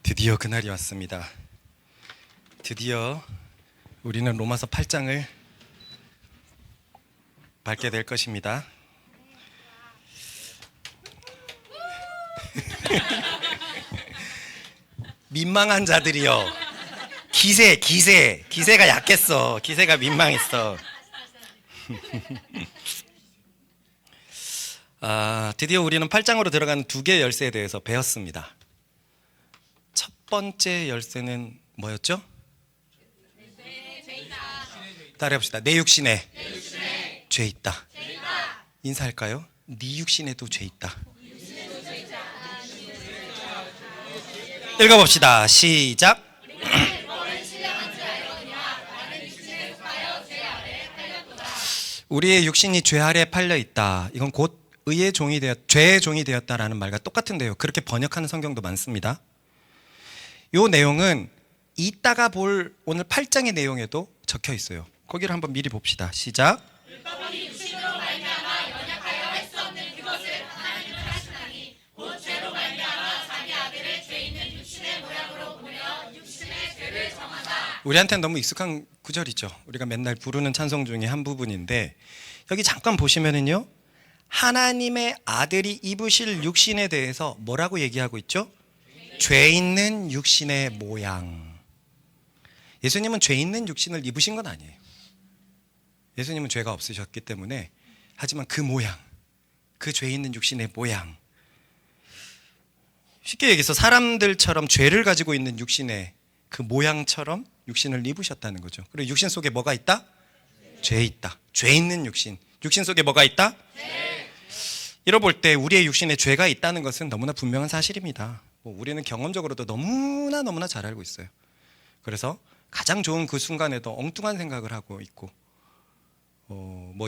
드디어 그날이 왔습니다. 드디어 우리는 로마서 8장을 밟게 될 것입니다. 민망한 자들이여, 기세가 약했어. 기세가 민망했어. 드디어 우리는 8장으로 들어가는 두 개의 열쇠에 대해서 배웠습니다. 첫 번째 열쇠는 뭐였죠? 따라해봅시다. 내 육신에 죄 있다. 인사할까요? 네 육신에도 죄 있다. 읽어봅시다. 시작. 우리의 육신이 죄 아래 팔려 있다. 이건 곧 의의 종이 죄의 종이 되었다라는 말과 똑같은데요. 그렇게 번역하는 성경도 많습니다. 이 내용은 이따가 볼 오늘 8장의 내용에도 적혀 있어요. 거기를 한번 미리 봅시다. 시작. 율법이 육신으로 말미암아 연약하여 할 수 없는 그것을 하나님은 하시나니 곧 죄로 말미암아 자기 아들의 죄 있는 육신의 모양으로 보며 육신의 죄를 정하다. 우리한테는 너무 익숙한 구절이죠. 우리가 맨날 부르는 찬송 중에 한 부분인데 여기 잠깐 보시면은요, 하나님의 아들이 입으실 육신에 대해서 뭐라고 얘기하고 있죠? 죄 있는 육신의 모양. 예수님은 죄 있는 육신을 입으신 건 아니에요. 예수님은 죄가 없으셨기 때문에, 하지만 그 모양, 그 죄 있는 육신의 모양, 쉽게 얘기해서 사람들처럼 죄를 가지고 있는 육신의 그 모양처럼 육신을 입으셨다는 거죠. 그리고 육신 속에 뭐가 있다? 죄 있다. 죄 있는 육신. 육신 속에 뭐가 있다? 이뤄볼 때 우리의 육신에 죄가 있다는 것은 너무나 분명한 사실입니다. 우리는 경험적으로도 너무나 잘 알고 있어요. 그래서 가장 좋은 그 순간에도 엉뚱한 생각을 하고 있고,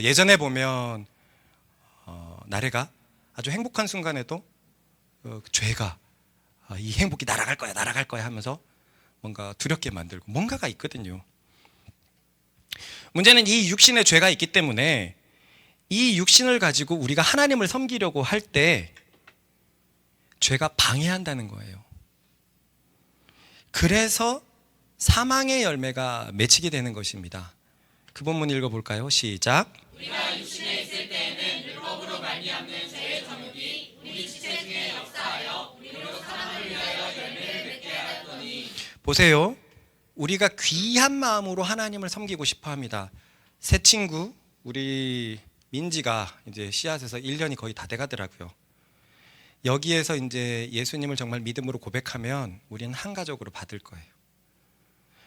예전에 보면 나래가 아주 행복한 순간에도 죄가 이 행복이 날아갈 거야 하면서 뭔가 두렵게 만들고, 뭔가가 있거든요. 문제는 이 육신에 죄가 있기 때문에 이 육신을 가지고 우리가 하나님을 섬기려고 할 때 죄가 방해한다는 거예요. 그래서 사망의 열매가 맺히게 되는 것입니다. 그 본문 읽어볼까요? 시작. 우리가 육신에 있을 때에는 율법으로 말미암는 죄의 정욕이 우리 지체 중에 역사하여 우리로 사망을 위하여 열매를 맺게 하였더니. 보세요. 우리가 귀한 마음으로 하나님을 섬기고 싶어 합니다. 새 친구 우리 민지가 이제 씨앗에서 1년이 거의 다 돼가더라고요. 여기에서 이제 예수님을 정말 믿음으로 고백하면 우리는 한 가족으로 받을 거예요.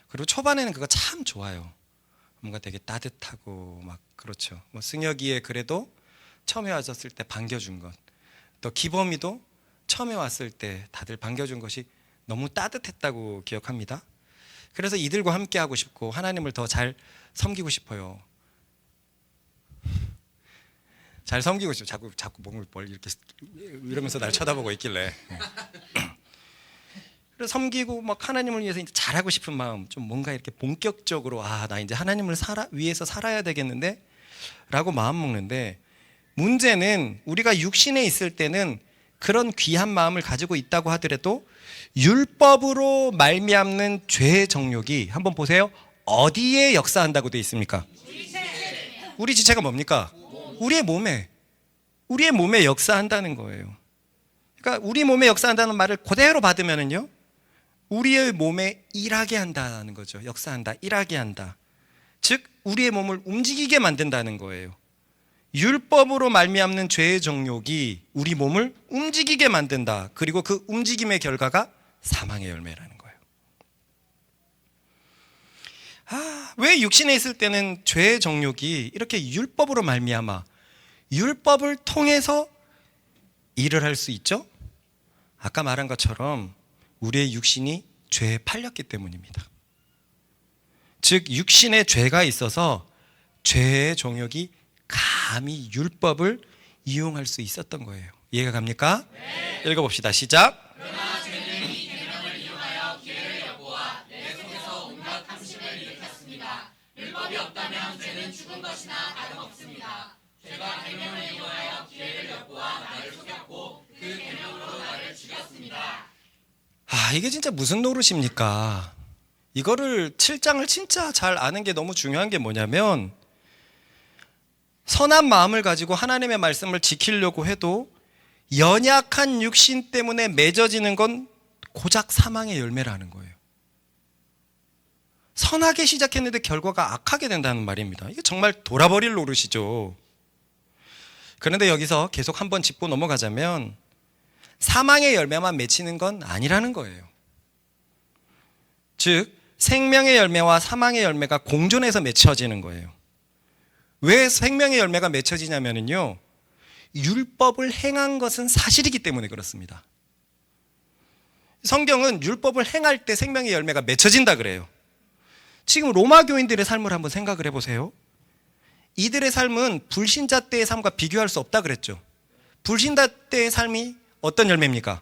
그리고 초반에는 그거 참 좋아요. 뭔가 되게 따뜻하고 막 그렇죠. 승혁이의 그래도 처음에 왔었을 때 반겨준 것, 또 기범이도 처음에 왔을 때 다들 반겨준 것이 너무 따뜻했다고 기억합니다. 그래서 이들과 함께 하고 싶고 하나님을 더 잘 섬기고 싶어요. 잘 섬기고 싶어. 자꾸 몸을 이렇게 이러면서 날 쳐다보고 있길래. 그래서 섬기고 막 하나님을 위해서 이제 잘하고 싶은 마음, 좀 뭔가 이렇게 본격적으로 나 이제 하나님을 위해서 살아야 되겠는데 라고 마음 먹는데, 문제는 우리가 육신에 있을 때는 그런 귀한 마음을 가지고 있다고 하더라도 율법으로 말미암는 죄의 정욕이, 한번 보세요. 어디에 역사한다고 되어 있습니까? 우리 지체가 뭡니까? 우리의 몸에 역사한다는 거예요. 그러니까 우리 몸에 역사한다는 말을 그대로 받으면은요, 우리의 몸에 일하게 한다는 거죠. 역사한다, 일하게 한다. 즉 우리의 몸을 움직이게 만든다는 거예요. 율법으로 말미암는 죄의 정욕이 우리 몸을 움직이게 만든다. 그리고 그 움직임의 결과가 사망의 열매라는 거예요. 왜 육신에 있을 때는 죄의 정욕이 이렇게 율법으로 말미암아, 율법을 통해서 일을 할 수 있죠? 아까 말한 것처럼 우리의 육신이 죄에 팔렸기 때문입니다. 즉 육신에 죄가 있어서 죄의 정욕이 감히 율법을 이용할 수 있었던 거예요. 이해가 갑니까? 네. 읽어봅시다. 시작. 그러나 죄는 이 계명을 이용하여 기회를 엿보아 내 속에서 온갖 탐심을 일으켰습니다. 율법이 없다면 죄는 죽은 것이나 다름없습니다. 죄가 계명을 이용하여 기회를 엿보아 나를 속였고 그 계명으로 나를 죽였습니다. 이게 진짜 무슨 노릇입니까? 이거를 7장을 진짜 잘 아는 게 너무 중요한 게 뭐냐면, 선한 마음을 가지고 하나님의 말씀을 지키려고 해도 연약한 육신 때문에 맺어지는 건 고작 사망의 열매라는 거예요. 선하게 시작했는데 결과가 악하게 된다는 말입니다. 이게 정말 돌아버릴 노릇이죠. 그런데 여기서 계속 한번 짚고 넘어가자면, 사망의 열매만 맺히는 건 아니라는 거예요. 즉 생명의 열매와 사망의 열매가 공존해서 맺혀지는 거예요. 왜 생명의 열매가 맺혀지냐면요, 율법을 행한 것은 사실이기 때문에 그렇습니다. 성경은 율법을 행할 때 생명의 열매가 맺혀진다 그래요. 지금 로마 교인들의 삶을 한번 생각을 해보세요. 이들의 삶은 불신자 때의 삶과 비교할 수 없다 그랬죠. 불신자 때의 삶이 어떤 열매입니까?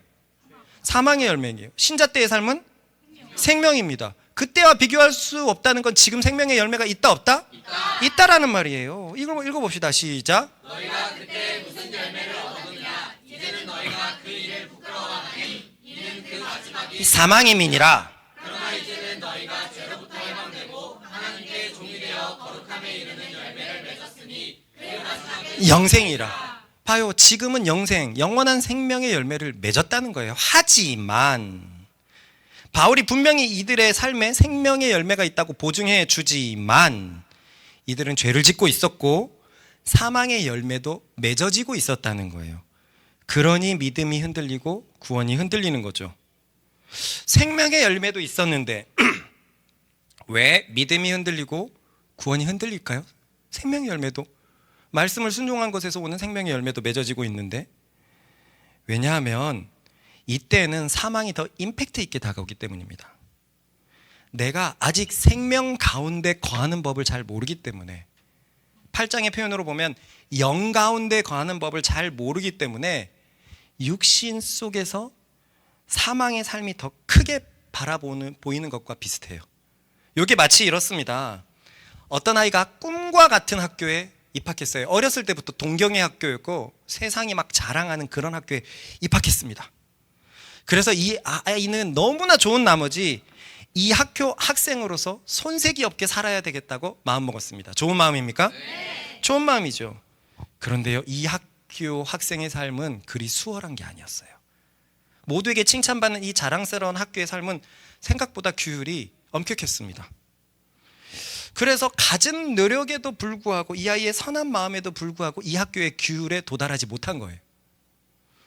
사망의 열매예요. 신자 때의 삶은 생명입니다. 그때와 비교할 수 없다는 건 지금 생명의 열매가 있다 없다? 있다라는 말이에요. 이걸 읽어봅시다. 시작. 너희가 그때 무슨 열매를 얻었느냐? 이제는 너희가 그 일을 부끄러워하니 이는 그 마지막이 사망임이니라. 그러나 이제는 너희가 죄로부터 해방되고 하나님께 종이 되어 거룩함에 이르는 열매를 맺었으니 그 마지막에 영생이라. 봐요. 지금은 영원한 생명의 열매를 맺었다는 거예요. 하지만 바울이 분명히 이들의 삶에 생명의 열매가 있다고 보증해 주지만, 이들은 죄를 짓고 있었고 사망의 열매도 맺어지고 있었다는 거예요. 그러니 믿음이 흔들리고 구원이 흔들리는 거죠. 생명의 열매도 있었는데 왜 믿음이 흔들리고 구원이 흔들릴까요? 생명의 열매도, 말씀을 순종한 것에서 오는 생명의 열매도 맺어지고 있는데, 왜냐하면 이때는 사망이 더 임팩트 있게 다가오기 때문입니다. 내가 아직 생명 가운데 거하는 법을 잘 모르기 때문에, 8장의 표현으로 보면 영 가운데 거하는 법을 잘 모르기 때문에 육신 속에서 사망의 삶이 더 크게 보이는 것과 비슷해요. 이게 마치 이렇습니다. 어떤 아이가 꿈과 같은 학교에 입학했어요. 어렸을 때부터 동경의 학교였고 세상이 막 자랑하는 그런 학교에 입학했습니다. 그래서 이 아이는 너무나 좋은 나머지 이 학교 학생으로서 손색이 없게 살아야 되겠다고 마음먹었습니다. 좋은 마음입니까? 네. 좋은 마음이죠. 그런데요, 이 학교 학생의 삶은 그리 수월한 게 아니었어요. 모두에게 칭찬받는 이 자랑스러운 학교의 삶은 생각보다 규율이 엄격했습니다. 그래서 갖은 노력에도 불구하고, 이 아이의 선한 마음에도 불구하고 이 학교의 규율에 도달하지 못한 거예요.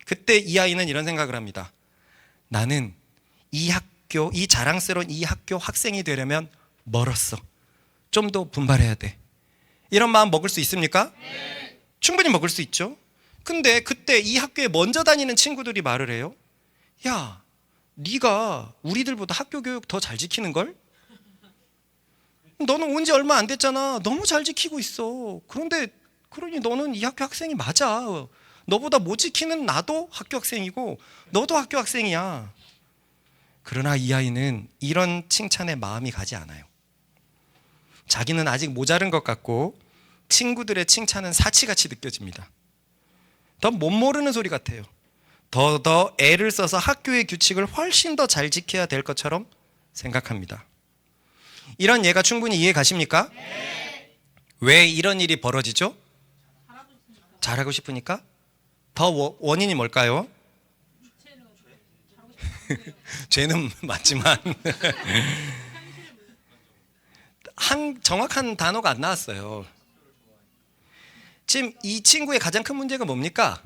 그때 이 아이는 이런 생각을 합니다. 나는 이 자랑스러운 이 학교 학생이 되려면 멀었어. 좀 더 분발해야 돼. 이런 마음 먹을 수 있습니까? 네. 충분히 먹을 수 있죠. 근데 그때 이 학교에 먼저 다니는 친구들이 말을 해요. 야, 네가 우리들보다 학교 교육 더 잘 지키는걸? 너는 온 지 얼마 안 됐잖아. 너무 잘 지키고 있어. 그러니 너는 이 학교 학생이 맞아. 너보다 못 지키는 나도 학교 학생이고 너도 학교 학생이야. 그러나 이 아이는 이런 칭찬에 마음이 가지 않아요. 자기는 아직 모자른 것 같고 친구들의 칭찬은 사치같이 느껴집니다. 더 못 모르는 소리 같아요. 더 애를 써서 학교의 규칙을 훨씬 더 잘 지켜야 될 것처럼 생각합니다. 이런 예가 충분히 이해 가십니까? 네. 왜 이런 일이 벌어지죠? 잘하고 싶으니까? 더 원인이 뭘까요? 죄는 맞지만 정확한 단어가 안 나왔어요. 지금 이 친구의 가장 큰 문제가 뭡니까?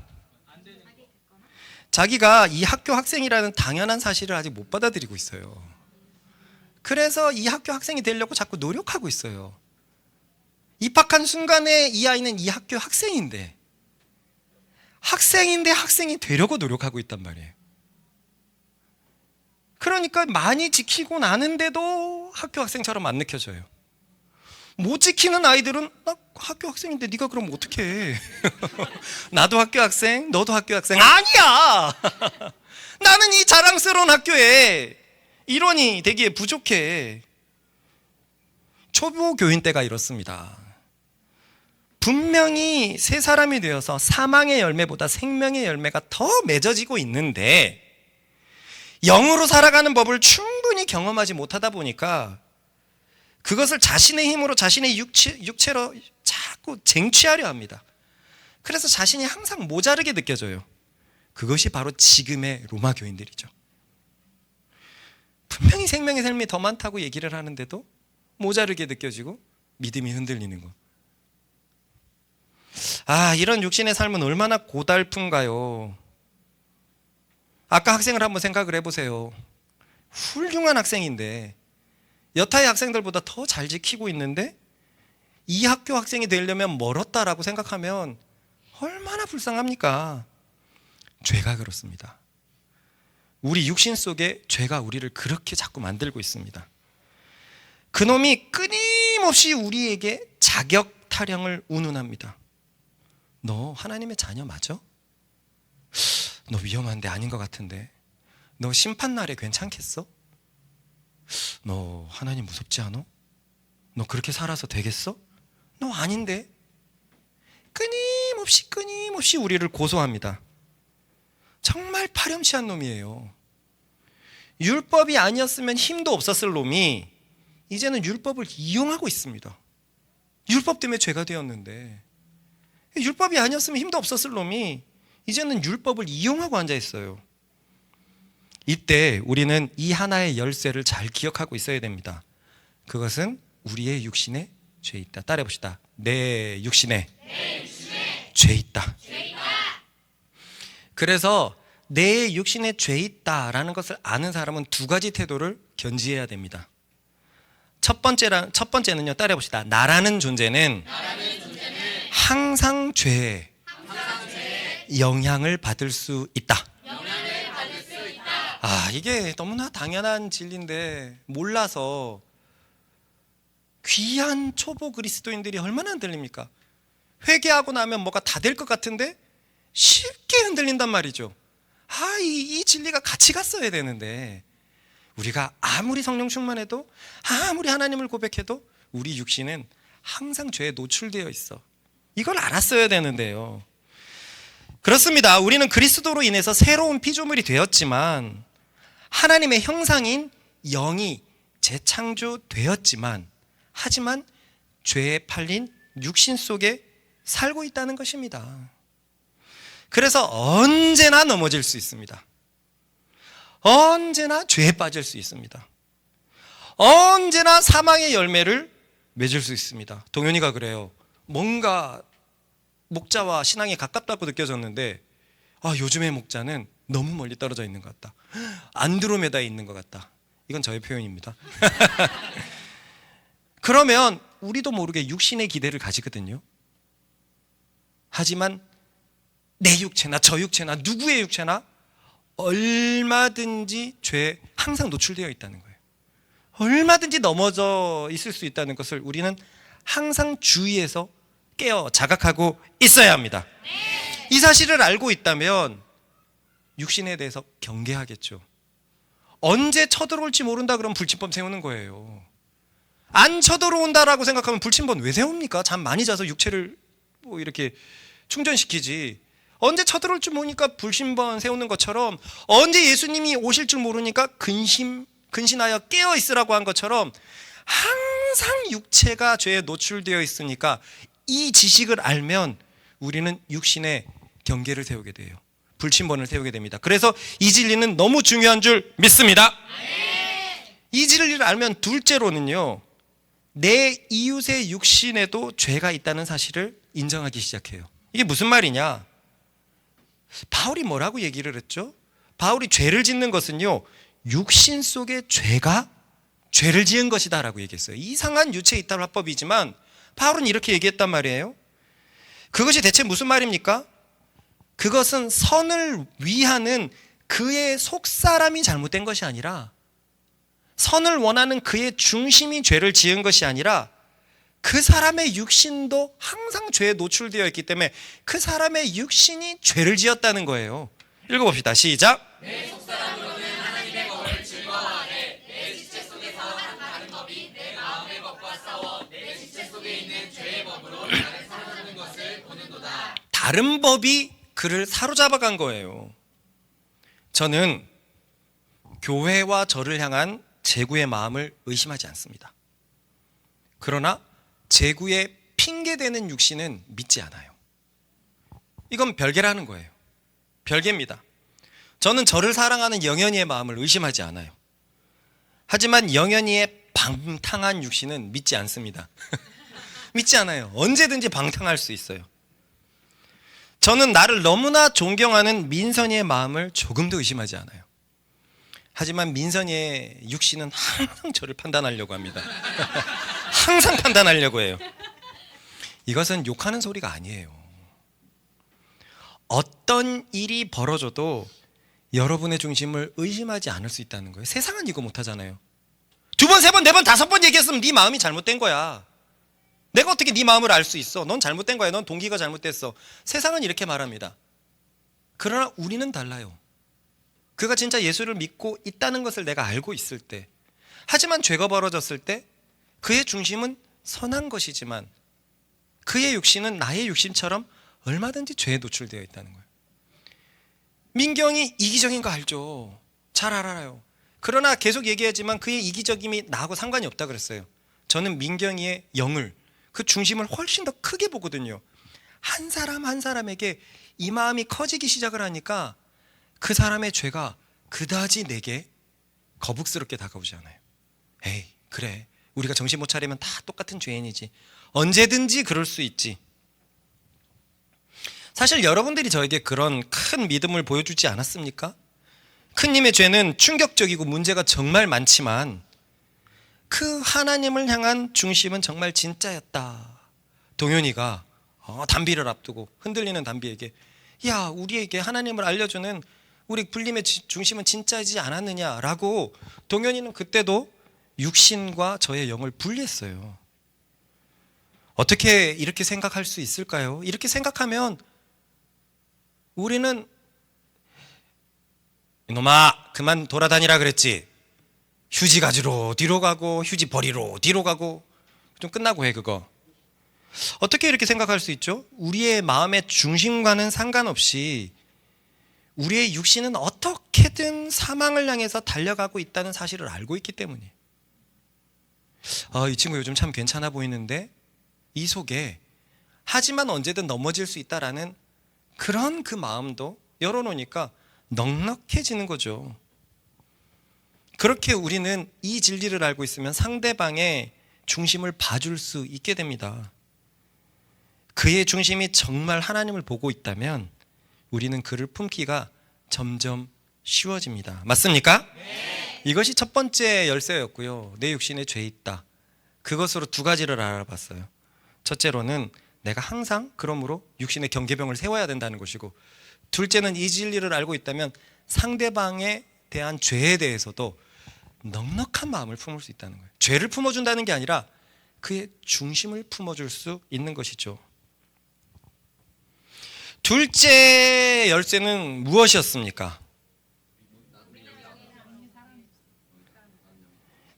자기가 이 학교 학생이라는 당연한 사실을 아직 못 받아들이고 있어요. 그래서 이 학교 학생이 되려고 자꾸 노력하고 있어요. 입학한 순간에 이 아이는 이 학교 학생인데 학생이 되려고 노력하고 있단 말이에요. 그러니까 많이 지키고 나는데도 학교 학생처럼 안 느껴져요. 못 지키는 아이들은 나 학교 학생인데 네가 그럼 어떻게 해? 나도 학교 학생, 너도 학교 학생. 아니야. 나는 이 자랑스러운 학교에 일원이 되기에 부족해. 초보 교인 때가 이렇습니다. 분명히 새 사람이 되어서 사망의 열매보다 생명의 열매가 더 맺어지고 있는데 영으로 살아가는 법을 충분히 경험하지 못하다 보니까 그것을 자신의 힘으로 자신의 육체로 자꾸 쟁취하려 합니다. 그래서 자신이 항상 모자르게 느껴져요. 그것이 바로 지금의 로마 교인들이죠. 분명히 생명의 삶이 더 많다고 얘기를 하는데도 모자르게 느껴지고 믿음이 흔들리는 것. 이런 육신의 삶은 얼마나 고달픈가요? 아까 학생을 한번 생각을 해보세요. 훌륭한 학생인데 여타의 학생들보다 더 잘 지키고 있는데 이 학교 학생이 되려면 멀었다라고 생각하면 얼마나 불쌍합니까? 죄가 그렇습니다. 우리 육신 속에 죄가 우리를 그렇게 자꾸 만들고 있습니다. 그놈이 끊임없이 우리에게 자격 타령을 운운합니다. 너 하나님의 자녀 맞아? 너 위험한데 아닌 것 같은데. 너 심판날에 괜찮겠어? 너 하나님 무섭지 않아? 너 그렇게 살아서 되겠어? 너 아닌데. 끊임없이 우리를 고소합니다. 정말 파렴치한 놈이에요. 율법이 아니었으면 힘도 없었을 놈이 이제는 율법을 이용하고 있습니다. 율법 때문에 죄가 되었는데, 율법이 아니었으면 힘도 없었을 놈이 이제는 율법을 이용하고 앉아 있어요. 이때 우리는 이 하나의 열쇠를 잘 기억하고 있어야 됩니다. 그것은 우리의 육신에 죄 있다. 따라해 봅시다. 내 육신에 죄 있다. 그래서 내 육신에 죄 있다라는 것을 아는 사람은 두 가지 태도를 견지해야 됩니다. 첫 번째는요, 따라해 봅시다. 나라는 존재는 항상 죄에 영향을 받을 수 있다. 이게 너무나 당연한 진리인데 몰라서 귀한 초보 그리스도인들이 얼마나 흔들립니까? 회개하고 나면 뭐가 다 될 것 같은데 쉽게 흔들린단 말이죠. 이 진리가 같이 갔어야 되는데 우리가 아무리 성령 충만해도 아무리 하나님을 고백해도 우리 육신은 항상 죄에 노출되어 있어. 이걸 알았어야 되는데요. 그렇습니다. 우리는 그리스도로 인해서 새로운 피조물이 되었지만 하나님의 형상인 영이 재창조되었지만 하지만 죄에 팔린 육신 속에 살고 있다는 것입니다. 그래서 언제나 넘어질 수 있습니다. 언제나 죄에 빠질 수 있습니다. 언제나 사망의 열매를 맺을 수 있습니다. 동현이가 그래요. 뭔가 목자와 신앙이 가깝다고 느껴졌는데 요즘의 목자는 너무 멀리 떨어져 있는 것 같다. 안드로메다에 있는 것 같다. 이건 저의 표현입니다. 그러면 우리도 모르게 육신의 기대를 가지거든요. 하지만 내 육체나 저 육체나 누구의 육체나 얼마든지 죄에 항상 노출되어 있다는 거예요. 얼마든지 넘어져 있을 수 있다는 것을 우리는 항상 주의해서 깨어 자각하고 있어야 합니다. 이 사실을 알고 있다면 육신에 대해서 경계하겠죠. 언제 쳐들어올지 모른다 그러면 불침범 세우는 거예요. 안 쳐들어온다라고 생각하면 불침범 왜 세웁니까? 잠 많이 자서 육체를 이렇게 충전시키지. 언제 쳐들어올 줄 모르니까 불침범 세우는 것처럼 언제 예수님이 오실 줄 모르니까 근신하여 깨어 있으라고 한 것처럼 항상 육체가 죄에 노출되어 있으니까 이 지식을 알면 우리는 육신에 경계를 세우게 돼요. 불침번을 세우게 됩니다. 그래서 이 진리는 너무 중요한 줄 믿습니다. 이 진리를 알면 둘째로는요, 내 이웃의 육신에도 죄가 있다는 사실을 인정하기 시작해요. 이게 무슨 말이냐? 바울이 뭐라고 얘기를 했죠? 바울이 죄를 짓는 것은요, 육신 속의 죄가 죄를 지은 것이다 라고 얘기했어요. 이상한 유체 이탈 화법이지만 바울은 이렇게 얘기했단 말이에요. 그것이 대체 무슨 말입니까? 그것은 선을 위하는 그의 속사람이 잘못된 것이 아니라, 선을 원하는 그의 중심이 죄를 지은 것이 아니라 그 사람의 육신도 항상 죄에 노출되어 있기 때문에 그 사람의 육신이 죄를 지었다는 거예요. 읽어봅시다. 시작. 내 속사람으로는 하나님의 법을 즐거워하되 내 지체 속에서 하는 다른 법이 내 마음의 법과 싸워 내 지체 속에 있는 죄의 법으로 나를 사로잡는 것을 보는도다. 다른 법이 그를 사로잡아간 거예요. 저는 교회와 저를 향한 제구의 마음을 의심하지 않습니다. 그러나 제구의 핑계대는 육신은 믿지 않아요. 이건 별개라는 거예요. 별개입니다. 저는 저를 사랑하는 영현이의 마음을 의심하지 않아요. 하지만 영현이의 방탕한 육신은 믿지 않습니다. 믿지 않아요. 언제든지 방탕할 수 있어요. 저는 나를 너무나 존경하는 민선이의 마음을 조금도 의심하지 않아요. 하지만 민선이의 육신은 항상 저를 판단하려고 합니다. 항상 판단하려고 해요. 이것은 욕하는 소리가 아니에요. 어떤 일이 벌어져도 여러분의 중심을 의심하지 않을 수 있다는 거예요. 세상은 이거 못하잖아요. 2번, 3번, 4번, 5번 얘기했으면 네 마음이 잘못된 거야. 내가 어떻게 네 마음을 알 수 있어? 넌 잘못된 거야. 넌 동기가 잘못됐어. 세상은 이렇게 말합니다. 그러나 우리는 달라요. 그가 진짜 예수를 믿고 있다는 것을 내가 알고 있을 때, 하지만 죄가 벌어졌을 때 그의 중심은 선한 것이지만 그의 육신은 나의 육신처럼 얼마든지 죄에 노출되어 있다는 거예요. 민경이 이기적인 거 알죠. 잘 알아요. 그러나 계속 얘기하지만 그의 이기적임이 나하고 상관이 없다 그랬어요. 저는 민경이의 영을, 그 중심을 훨씬 더 크게 보거든요. 한 사람 한 사람에게 이 마음이 커지기 시작을 하니까 그 사람의 죄가 그다지 내게 거북스럽게 다가오지 않아요. 에이, 그래, 우리가 정신 못 차리면 다 똑같은 죄인이지. 언제든지 그럴 수 있지. 사실 여러분들이 저에게 그런 큰 믿음을 보여주지 않았습니까? 큰님의 죄는 충격적이고 문제가 정말 많지만 그 하나님을 향한 중심은 정말 진짜였다. 동현이가 단비를 앞두고 흔들리는 단비에게, 야, 우리에게 하나님을 알려주는 우리 불림의 중심은 진짜이지 않았느냐라고 동현이는 그때도 육신과 저의 영을 분리했어요. 어떻게 이렇게 생각할 수 있을까요? 이렇게 생각하면 우리는, 이놈아 그만 돌아다니라 그랬지, 휴지 가지러 뒤로 가고 휴지 버리러 뒤로 가고, 좀 끝나고 해 그거. 어떻게 이렇게 생각할 수 있죠? 우리의 마음의 중심과는 상관없이 우리의 육신은 어떻게든 사망을 향해서 달려가고 있다는 사실을 알고 있기 때문이에요. 이 친구 요즘 참 괜찮아 보이는데, 이 속에 하지만 언제든 넘어질 수 있다라는 그런 그 마음도 열어놓으니까 넉넉해지는 거죠. 그렇게 우리는 이 진리를 알고 있으면 상대방의 중심을 봐줄 수 있게 됩니다. 그의 중심이 정말 하나님을 보고 있다면 우리는 그를 품기가 점점 쉬워집니다. 맞습니까? 네. 이것이 첫 번째 열쇠였고요. 내 육신에 죄 있다. 그것으로 두 가지를 알아봤어요. 첫째로는 내가 항상 그러므로 육신의 경계병을 세워야 된다는 것이고, 둘째는 이 진리를 알고 있다면 상대방에 대한 죄에 대해서도 넉넉한 마음을 품을 수 있다는 거예요. 죄를 품어준다는 게 아니라 그의 중심을 품어줄 수 있는 것이죠. 둘째 열쇠는 무엇이었습니까?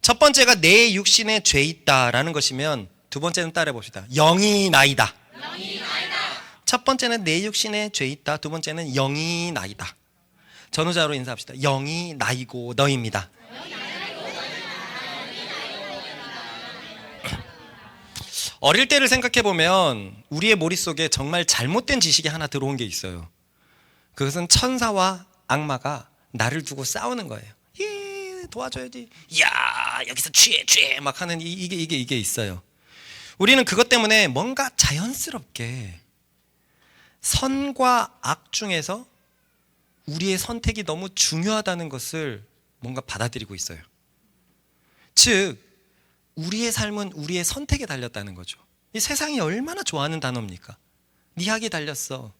첫 번째가 내 육신에 죄 있다라는 것이면 두 번째는 따라해 봅시다. 영이 나이다. 첫 번째는 내 육신에 죄 있다. 두 번째는 영이 나이다. 전후자로 인사합시다. 영이 나이고 너입니다. 어릴 때를 생각해 보면 우리의 머릿속에 정말 잘못된 지식이 하나 들어온 게 있어요. 그것은 천사와 악마가 나를 두고 싸우는 거예요. 예, 도와줘야지. 야, 여기서 취해 막 하는 이게 있어요. 우리는 그것 때문에 뭔가 자연스럽게 선과 악 중에서 우리의 선택이 너무 중요하다는 것을 뭔가 받아들이고 있어요. 즉, 우리의 삶은 우리의 선택에 달렸다는 거죠. 이 세상이 얼마나 좋아하는 단어입니까? 네 학이 달렸어.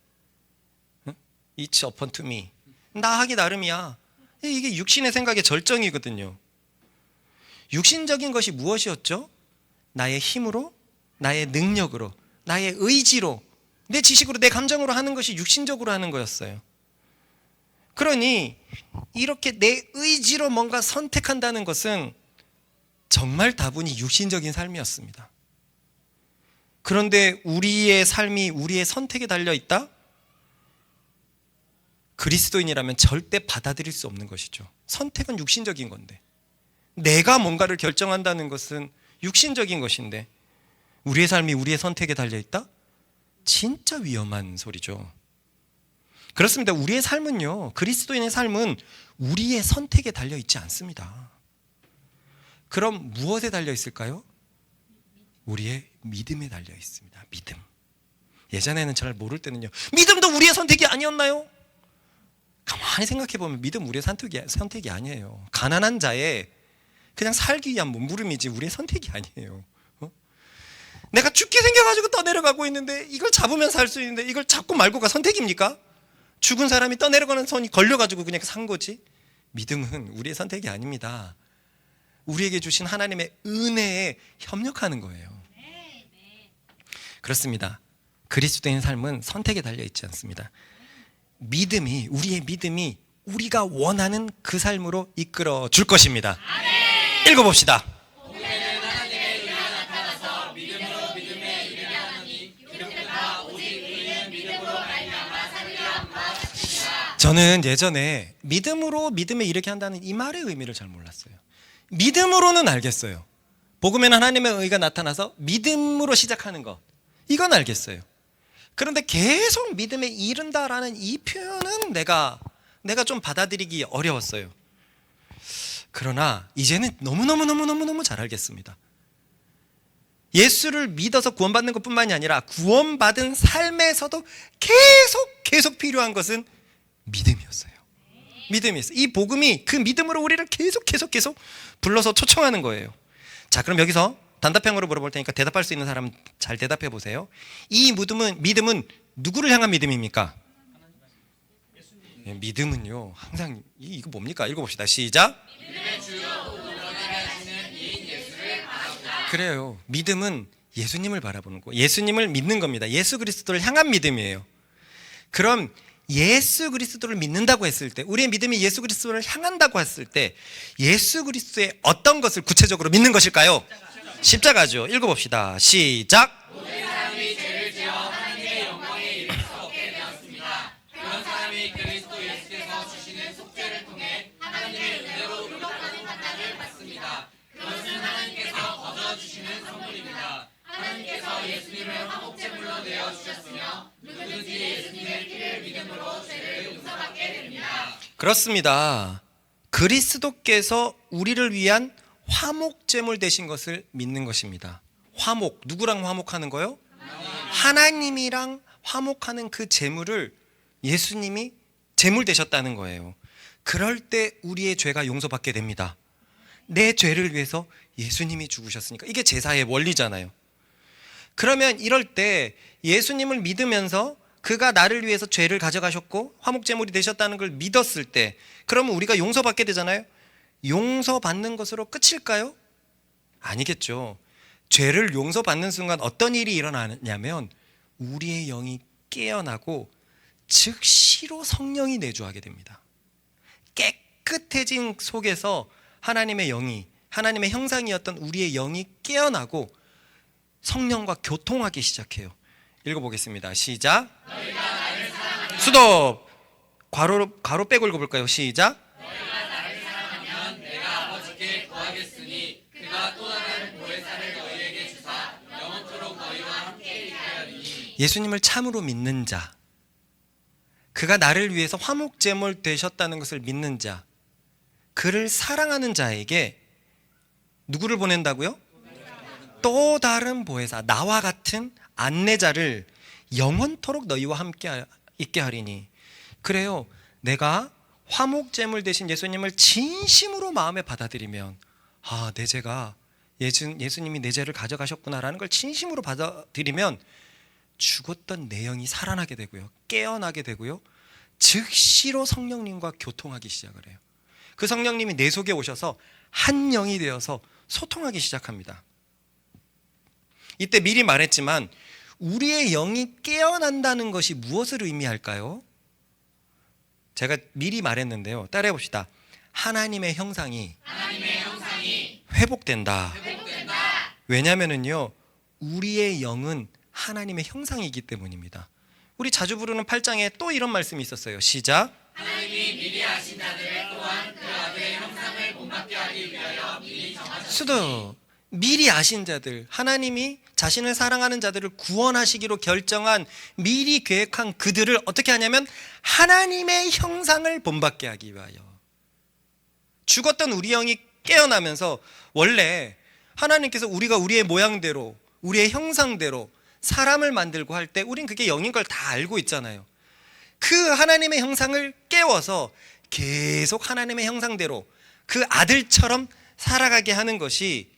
It's upon to me. 나 하기 나름이야. 이게 육신의 생각의 절정이거든요. 육신적인 것이 무엇이었죠? 나의 힘으로, 나의 능력으로, 나의 의지로, 내 지식으로, 내 감정으로 하는 것이 육신적으로 하는 거였어요. 그러니 이렇게 내 의지로 뭔가 선택한다는 것은 정말 다분히 육신적인 삶이었습니다. 그런데 우리의 삶이 우리의 선택에 달려있다? 그리스도인이라면 절대 받아들일 수 없는 것이죠. 선택은 육신적인 건데, 내가 뭔가를 결정한다는 것은 육신적인 것인데 우리의 삶이 우리의 선택에 달려있다? 진짜 위험한 소리죠. 그렇습니다. 우리의 삶은요, 그리스도인의 삶은 우리의 선택에 달려있지 않습니다. 그럼 무엇에 달려있을까요? 우리의 믿음에 달려있습니다. 믿음. 예전에는 잘 모를 때는요, 믿음도 우리의 선택이 아니었나요? 가만히 생각해보면 믿음 우리의 선택이 아니에요. 가난한 자의 그냥 살기 위한 몸부림이지 우리의 선택이 아니에요. 내가 죽게 생겨가지고 떠내려가고 있는데 이걸 잡으면 살 수 있는데 이걸 잡고 말고가 선택입니까? 죽은 사람이 떠내려가는 손이 걸려가지고 그냥 산 거지. 믿음은 우리의 선택이 아닙니다. 우리에게 주신 하나님의 은혜에 협력하는 거예요. 그렇습니다. 그리스도인 삶은 선택에 달려있지 않습니다. 우리의 믿음이 우리가 원하는 그 삶으로 이끌어 줄 것입니다. 읽어봅시다. 저는 예전에 믿음에 이르게 한다는 이 말의 의미를 잘 몰랐어요. 믿음으로는 알겠어요. 복음에는 하나님의 의가 나타나서 믿음으로 시작하는 것, 이건 알겠어요. 그런데 계속 믿음에 이른다라는 이 표현은 내가 좀 받아들이기 어려웠어요. 그러나 이제는 너무너무 잘 알겠습니다. 예수를 믿어서 구원받는 것뿐만이 아니라 구원받은 삶에서도 계속 필요한 것은 믿음이었어요. 믿음이었어요. 이 복음이 그 믿음으로 우리를 계속 불러서 초청하는 거예요. 자, 그럼 여기서 단답형으로 물어볼 테니까 대답할 수 있는 사람 잘 대답해 보세요. 이 믿음은 누구를 향한 믿음입니까? 믿음은요, 항상 이거 뭡니까? 읽어봅시다. 시작. 그래요. 믿음은 예수님을 바라보는 거, 예수님을 믿는 겁니다. 예수 그리스도를 향한 믿음이에요. 그럼 예수 그리스도를 믿는다고 했을 때, 우리의 믿음이 예수 그리스도를 향한다고 했을 때 예수 그리스도의 어떤 것을 구체적으로 믿는 것일까요? 십자가죠. 읽어봅시다. 시작. 모든 사람이 죄를 지어 하나님의 영광에 이를 수 없게 되었습니다. 그런 사람이 그리스도 예수께서 주시는 속죄를 통해 하나님의 은혜로 의롭다는 판단을 받습니다. 그것은 하나님께서 거저 주시는 선물입니다. 하나님께서 예수님을 화목제물로 내어 주셨으며 누구든지 예수님의 피를 믿음으로 죄를 용서받게 됩니다. 그렇습니다. 그리스도께서 우리를 위한 화목제물 되신 것을 믿는 것입니다. 화목, 누구랑 화목하는 거요? 하나님이랑 화목하는 그 제물을 예수님이 제물 되셨다는 거예요. 그럴 때 우리의 죄가 용서받게 됩니다. 내 죄를 위해서 예수님이 죽으셨으니까. 이게 제사의 원리잖아요. 그러면 이럴 때 예수님을 믿으면서 그가 나를 위해서 죄를 가져가셨고 화목제물이 되셨다는 걸 믿었을 때, 그러면 우리가 용서받게 되잖아요. 용서받는 것으로 끝일까요? 아니겠죠. 죄를 용서받는 순간 어떤 일이 일어나냐면 우리의 영이 깨어나고 즉시로 성령이 내주하게 됩니다. 깨끗해진 속에서 하나님의 영이, 하나님의 형상이었던 우리의 영이 깨어나고 성령과 교통하기 시작해요. 읽어보겠습니다. 시작. 스톱. 괄호 빼고 읽어볼까요? 시작. 너희가 나를 사랑하면 내가 아버지께 구하겠으니 그가 또 다른 보혜사를 너희에게 주사 영원토록 너희와 함께 있게 하리니. 예수님을 참으로 믿는 자, 그가 나를 위해서 화목제물 되셨다는 것을 믿는 자, 그를 사랑하는 자에게 누구를 보낸다고요? 또 다른 보혜사, 나와 같은 안내자를 영원토록 너희와 함께 있게 하리니. 그래요. 내가 화목제물 되신 예수님을 진심으로 마음에 받아들이면, 아, 내 죄가 예수님이 내 죄를 가져가셨구나라는 걸 진심으로 받아들이면 죽었던 내 영이 살아나게 되고요, 깨어나게 되고요, 즉시로 성령님과 교통하기 시작을 해요. 그 성령님이 내 속에 오셔서 한 영이 되어서 소통하기 시작합니다. 이때 미리 말했지만 우리의 영이 깨어난다는 것이 무엇을 의미할까요? 제가 미리 말했는데요. 따라해 봅시다. 하나님의 형상이 회복된다. 왜냐하면요, 우리의 영은 하나님의 형상이기 때문입니다. 우리 자주 부르는 8장에 또 이런 말씀이 있었어요. 시작. 하나님이 미리 아신 자들을 또한 그 아들의 수도 미리 아신 자들, 하나님이 자신을 사랑하는 자들을 구원하시기로 결정한 미리 계획한 그들을 어떻게 하냐면 하나님의 형상을 본받게 하기 위하여. 죽었던 우리 영이 깨어나면서 원래 하나님께서 우리가 우리의 모양대로 우리의 형상대로 사람을 만들고 할 때 우린 그게 영인 걸 다 알고 있잖아요. 그 하나님의 형상을 깨워서 계속 하나님의 형상대로 그 아들처럼 살아가게 하는 것이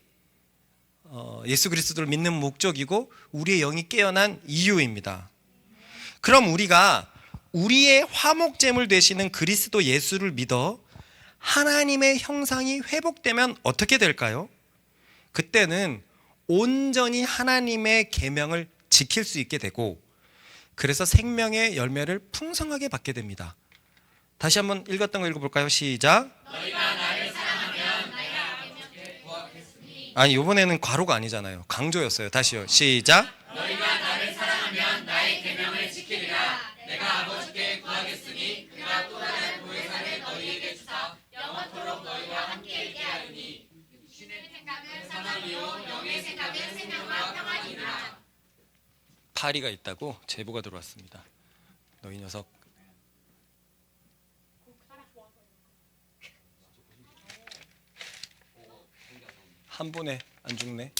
예수 그리스도를 믿는 목적이고 우리의 영이 깨어난 이유입니다. 그럼 우리가 우리의 화목제물 되시는 그리스도 예수를 믿어 하나님의 형상이 회복되면 어떻게 될까요? 그때는 온전히 하나님의 계명을 지킬 수 있게 되고 그래서 생명의 열매를 풍성하게 받게 됩니다. 다시 한번 읽었던 거 읽어볼까요? 시작. 너희가 나를 사랑하면 내가 계명을 구하겠으니. 아니 이번에는 괄호가 아니잖아요. 강조였어요. 다시요. 시작. 너희가 나를 사랑하면 나의 계명을 지키리라. 내가 아버지께 구하겠으니 그가 또 다른 보혜사를 너희에게 주사 영원토록 너희와 함께 있게 하리니. 육신의 생각은 사망이요 영의 생각은 생명과 평안이라. 파리가 있다고 제보가 들어왔습니다. 너희 녀석. 한 번에 안 죽네.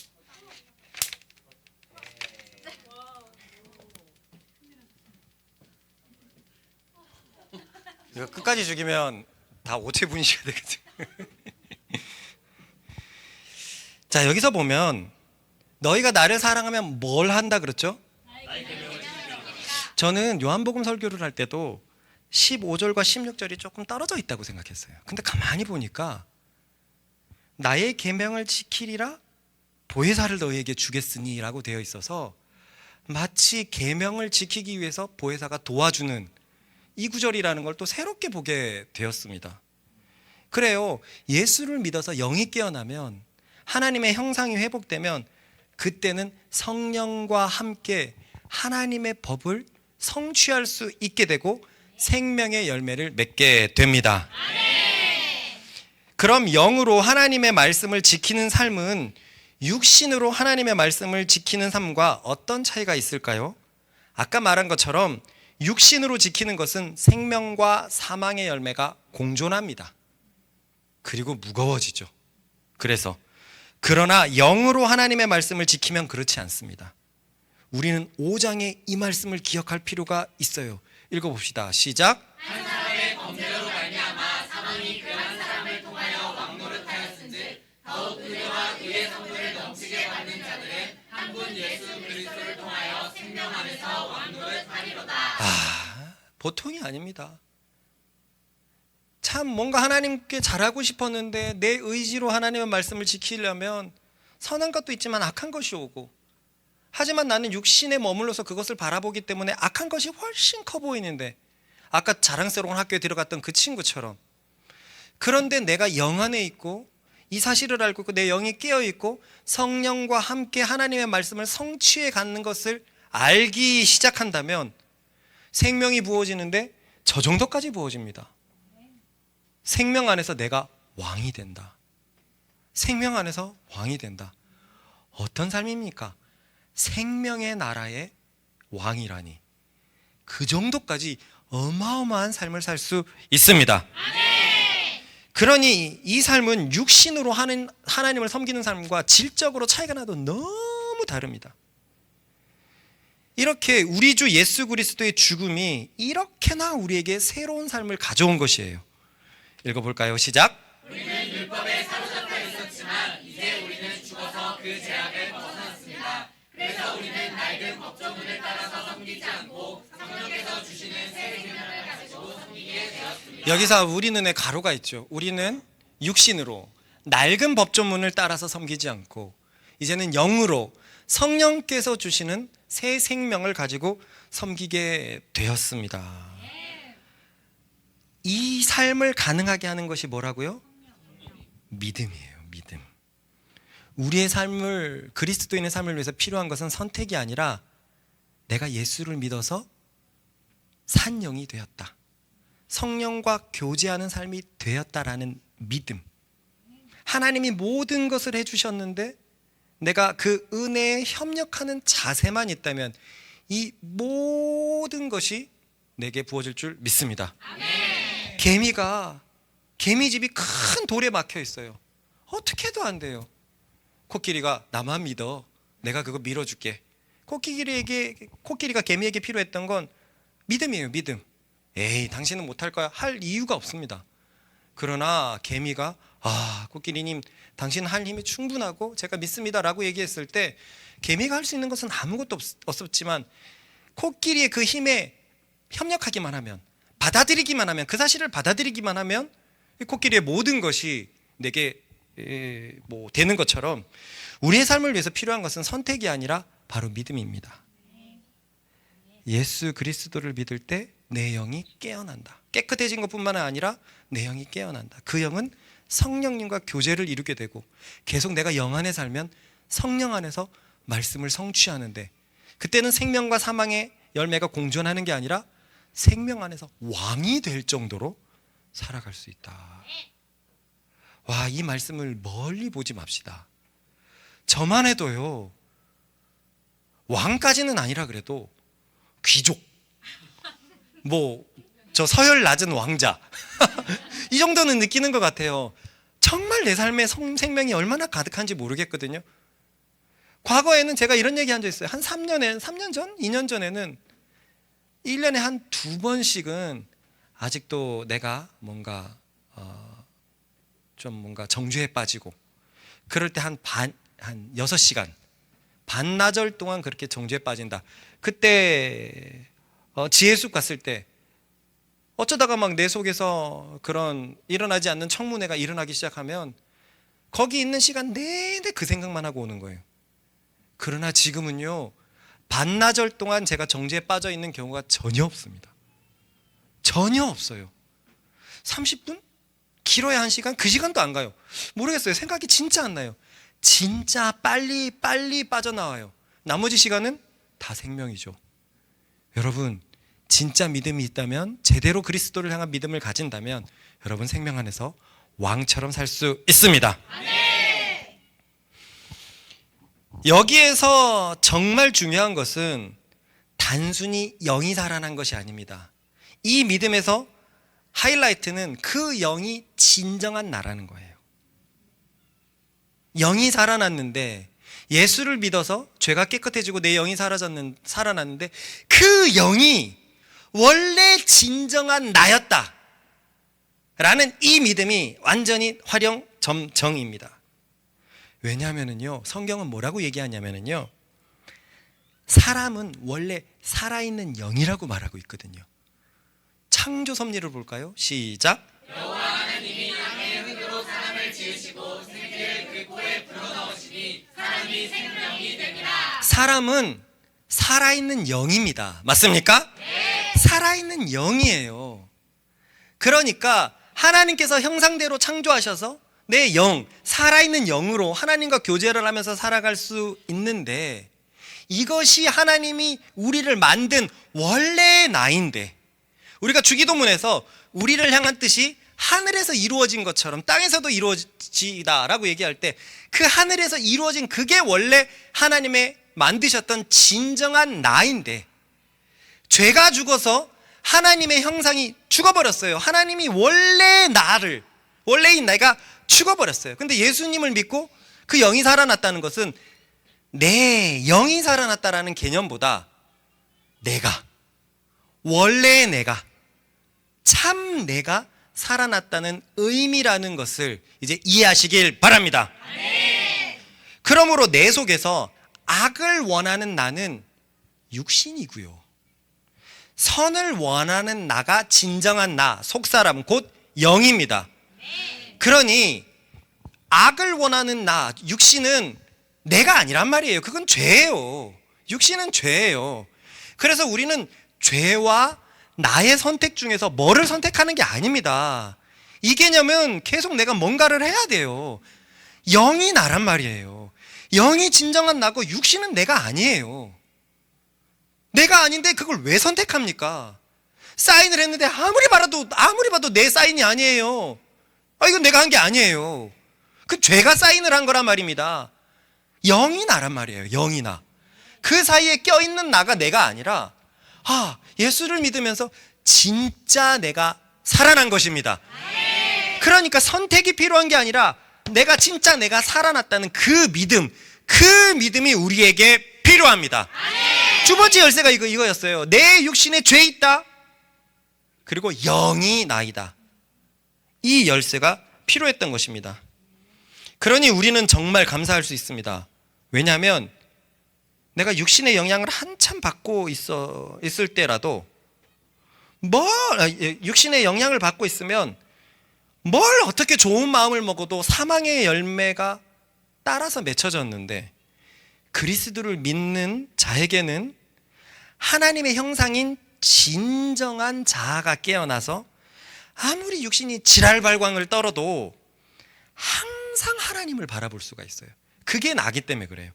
이거 끝까지 죽이면 다 오체 분이셔야 되겠지. 자, 여기서 보면 너희가 나를 사랑하면 뭘 한다 그랬죠? 저는 요한복음 설교를 할 때도 15절과 16절이 조금 떨어져 있다고 생각했어요. 근데 가만히 보니까 나의 계명을 지키리라 보혜사를 너희에게 주겠으니 라고 되어 있어서 마치 계명을 지키기 위해서 보혜사가 도와주는 이 구절이라는 걸 또 새롭게 보게 되었습니다. 그래요. 예수를 믿어서 영이 깨어나면 하나님의 형상이 회복되면 그때는 성령과 함께 하나님의 법을 성취할 수 있게 되고 생명의 열매를 맺게 됩니다. 그럼 영으로 하나님의 말씀을 지키는 삶은 육신으로 하나님의 말씀을 지키는 삶과 어떤 차이가 있을까요? 아까 말한 것처럼 육신으로 지키는 것은 생명과 사망의 열매가 공존합니다. 그리고 무거워지죠. 그러나 영으로 하나님의 말씀을 지키면 그렇지 않습니다. 우리는 5장의 이 말씀을 기억할 필요가 있어요. 읽어봅시다. 시작. 한 사람의 범죄로 말미암아 사망이 그 한 사람을 통하여 왕노릇하였은즉 더욱 은혜와 의의 성분을 넘치게 받는 자들은 한 분 예수 그리스도를 통하여 생명 안에서 왕노릇하리로다. 보통이 아닙니다. 참 뭔가 하나님께 잘하고 싶었는데 내 의지로 하나님의 말씀을 지키려면 선한 것도 있지만 악한 것이 오고, 하지만 나는 육신에 머물러서 그것을 바라보기 때문에 악한 것이 훨씬 커 보이는데, 아까 자랑스러운 학교에 들어갔던 그 친구처럼, 그런데 내가 영 안에 있고 이 사실을 알고 있고 내 영이 깨어 있고 성령과 함께 하나님의 말씀을 성취해 가는 것을 알기 시작한다면 생명이 부어지는데 저 정도까지 부어집니다. 생명 안에서 내가 왕이 된다. 생명 안에서 왕이 된다. 어떤 삶입니까? 생명의 나라의 왕이라니. 그 정도까지 어마어마한 삶을 살 수 있습니다. 그러니 이 삶은 육신으로 하나님을 섬기는 삶과 질적으로 차이가 나도 너무 다릅니다. 이렇게 우리 주 예수 그리스도의 죽음이 이렇게나 우리에게 새로운 삶을 가져온 것이에요. 읽어볼까요? 시작. 우리는 율법에 사로잡혀 있었지만 이제 우리는 죽어서 그 제약을 벗어났습니다. 그래서 우리는 낡은 법조문을 따라서 섬기지 않고 성령께서 주시는 새 생명을 가지고 섬기게 되었습니다. 여기서 우리는의 가로가 있죠. 우리는 육신으로 낡은 법조문을 따라서 섬기지 않고 이제는 영으로 성령께서 주시는 새 생명을 가지고 섬기게 되었습니다. 이 삶을 가능하게 하는 것이 뭐라고요? 믿음이에요. 믿음. 우리의 삶을, 그리스도인의 삶을 위해서 필요한 것은 선택이 아니라 내가 예수를 믿어서 산 영이 되었다, 성령과 교제하는 삶이 되었다라는 믿음. 하나님이 모든 것을 해주셨는데 내가 그 은혜에 협력하는 자세만 있다면 이 모든 것이 내게 부어질 줄 믿습니다. 아멘. 개미집이 큰 돌에 막혀 있어요. 어떻게 해도 안 돼요. 코끼리가 나만 믿어. 내가 그거 밀어줄게. 코끼리가 개미에게 필요했던 건 믿음이에요. 믿음. 에이, 당신은 못할 거야. 할 이유가 없습니다. 그러나 개미가 코끼리님, 당신은 할 힘이 충분하고 제가 믿습니다 라고 얘기했을 때 개미가 할 수 있는 것은 아무것도 없었지만 코끼리의 그 힘에 협력하기만 하면, 받아들이기만 하면, 그 사실을 받아들이기만 하면 코끼리의 모든 것이 내게 되는 것처럼 우리의 삶을 위해서 필요한 것은 선택이 아니라 바로 믿음입니다. 예수 그리스도를 믿을 때 내 영이 깨어난다. 깨끗해진 것뿐만 아니라 내 영이 깨어난다. 그 영은 성령님과 교제를 이루게 되고 계속 내가 영 안에 살면 성령 안에서 말씀을 성취하는데, 그때는 생명과 사망의 열매가 공존하는 게 아니라 생명 안에서 왕이 될 정도로 살아갈 수 있다. 와, 이 말씀을 멀리 보지 맙시다. 저만 해도요, 왕까지는 아니라 그래도 귀족, 저 서열 낮은 왕자 이 정도는 느끼는 것 같아요. 정말 내 삶에 생명이 얼마나 가득한지 모르겠거든요. 과거에는 제가 이런 얘기 한 적 있어요. 한 3년 전? 2년 전에는 1년에 한 2번씩은 아직도 내가 뭔가 정죄에 빠지고 그럴 때 한 6시간 반나절 동안 그렇게 정죄에 빠진다. 그때 지혜숲 갔을 때 어쩌다가 막 내 속에서 그런 일어나지 않는 청문회가 일어나기 시작하면 거기 있는 시간 내내 그 생각만 하고 오는 거예요. 그러나 지금은요, 반나절 동안 제가 정죄에 빠져 있는 경우가 전혀 없습니다. 전혀 없어요. 30분? 길어야 1시간? 그 시간도 안 가요. 모르겠어요. 생각이 진짜 안 나요. 진짜 빨리 빠져나와요. 나머지 시간은 다 생명이죠. 여러분, 진짜 믿음이 있다면, 제대로 그리스도를 향한 믿음을 가진다면 여러분 생명 안에서 왕처럼 살 수 있습니다. 아멘. 여기에서 정말 중요한 것은 단순히 영이 살아난 것이 아닙니다. 이 믿음에서 하이라이트는 그 영이 진정한 나라는 거예요. 영이 살아났는데, 예수를 믿어서 죄가 깨끗해지고 내 영이 살아났는데 그 영이 원래 진정한 나였다 라는 이 믿음이 완전히 활용점정입니다. 왜냐하면요, 성경은 뭐라고 얘기하냐면요, 사람은 원래 살아있는 영이라고 말하고 있거든요. 창조 섭리를 볼까요? 시작. 여호와 하나님이 땅의 흙으로 사람을 지으시고 생기를 그 코에 불어넣으시니 사람이 생명이 되니라. 사람은 살아있는 영입니다. 맞습니까? 네. 살아있는 영이에요. 그러니까 하나님께서 형상대로 창조하셔서 내 영, 살아있는 영으로 하나님과 교제를 하면서 살아갈 수 있는데, 이것이 하나님이 우리를 만든 원래의 나인데, 우리가 주기도문에서 우리를 향한 뜻이 하늘에서 이루어진 것처럼 땅에서도 이루어지다라고 얘기할 때 그 하늘에서 이루어진 그게 원래 하나님의 만드셨던 진정한 나인데, 죄가 죽어서 하나님의 형상이 죽어버렸어요. 하나님이 원래인 내가 죽어버렸어요. 근데 예수님을 믿고 그 영이 살아났다는 것은 내 영이 살아났다라는 개념보다 원래의 내가, 참 내가 살아났다는 의미라는 것을 이제 이해하시길 바랍니다. 네. 그러므로 내 속에서 악을 원하는 나는 육신이고요, 선을 원하는 나가 진정한 나, 속사람, 곧 영입니다. 그러니 악을 원하는 나, 육신은 내가 아니란 말이에요. 그건 죄예요. 육신은 죄예요. 그래서 우리는 죄와 나의 선택 중에서 뭐를 선택하는 게 아닙니다. 이 개념은 계속 내가 뭔가를 해야 돼요. 영이 나란 말이에요. 영이 진정한 나고 육신은 내가 아니에요. 내가 아닌데 그걸 왜 선택합니까? 사인을 했는데 아무리 봐도 내 사인이 아니에요. 이건 내가 한 게 아니에요. 그 죄가 사인을 한 거란 말입니다. 영이 나란 말이에요. 영이 나. 그 사이에 껴있는 나가 내가 아니라 예수를 믿으면서 진짜 내가 살아난 것입니다. 그러니까 선택이 필요한 게 아니라 진짜 내가 살아났다는 그 믿음이 우리에게 필요합니다. 두 번째 열쇠가 이거였어요. 내 육신에 죄 있다. 그리고 영이 나이다. 이 열쇠가 필요했던 것입니다. 그러니 우리는 정말 감사할 수 있습니다. 왜냐하면 내가 육신의 영향을 한참 받고 있을 때라도 육신의 영향을 받고 있으면 뭘 어떻게 좋은 마음을 먹어도 사망의 열매가 따라서 맺혀졌는데, 그리스도를 믿는 자에게는 하나님의 형상인 진정한 자아가 깨어나서 아무리 육신이 지랄발광을 떨어도 항상 하나님을 바라볼 수가 있어요. 그게 나기 때문에 그래요.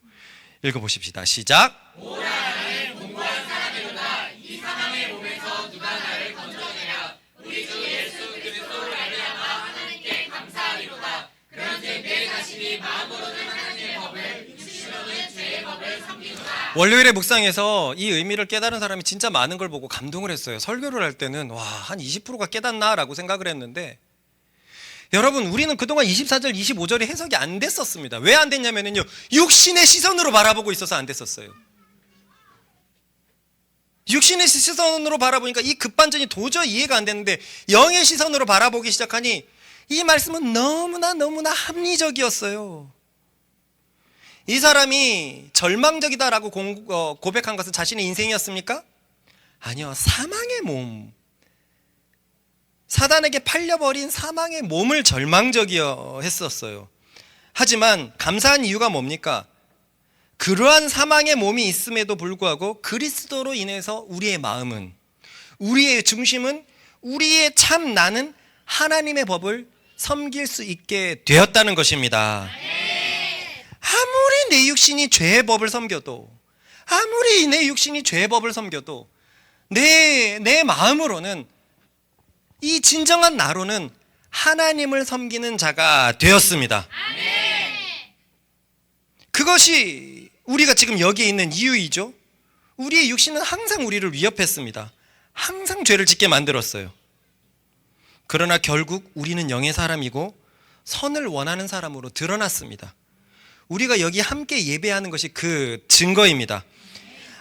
읽어보십시다. 시작. 오라는 공부한 사람이로다. 이 사망의 몸에서 누가 나를 건져내랴. 우리 주 예수 그리스도로 말미암아 하나님께 감사하리로다. 그런즉 내 자신이 마음으로는 하나님의 법을, 육신으로는 죄의 법을 섬기노라. 월요일에 묵상에서 이 의미를 깨달은 사람이 진짜 많은 걸 보고 감동을 했어요. 설교를 할 때는 한 20%가 깨닫나 라고 생각을 했는데, 여러분, 우리는 그동안 24절 25절이 해석이 안 됐었습니다. 왜 안 됐냐면요, 육신의 시선으로 바라보고 있어서 안 됐었어요. 육신의 시선으로 바라보니까 이 급반전이 도저히 이해가 안 됐는데, 영의 시선으로 바라보기 시작하니 이 말씀은 너무나 합리적이었어요. 이 사람이 절망적이다라고 고백한 것은 자신의 인생이었습니까? 아니요, 사망의 몸, 사단에게 팔려버린 사망의 몸을 절망적이어 했었어요. 하지만 감사한 이유가 뭡니까? 그러한 사망의 몸이 있음에도 불구하고 그리스도로 인해서 우리의 마음은, 우리의 중심은, 우리의 참 나는 하나님의 법을 섬길 수 있게 되었다는 것입니다. 아무리 내 육신이 죄의 법을 섬겨도, 아무리 내 육신이 죄의 법을 섬겨도 내 마음으로는, 이 진정한 나로는 하나님을 섬기는 자가 되었습니다. 그것이 우리가 지금 여기에 있는 이유이죠. 우리의 육신은 항상 우리를 위협했습니다. 항상 죄를 짓게 만들었어요. 그러나 결국 우리는 영의 사람이고 선을 원하는 사람으로 드러났습니다. 우리가 여기 함께 예배하는 것이 그 증거입니다.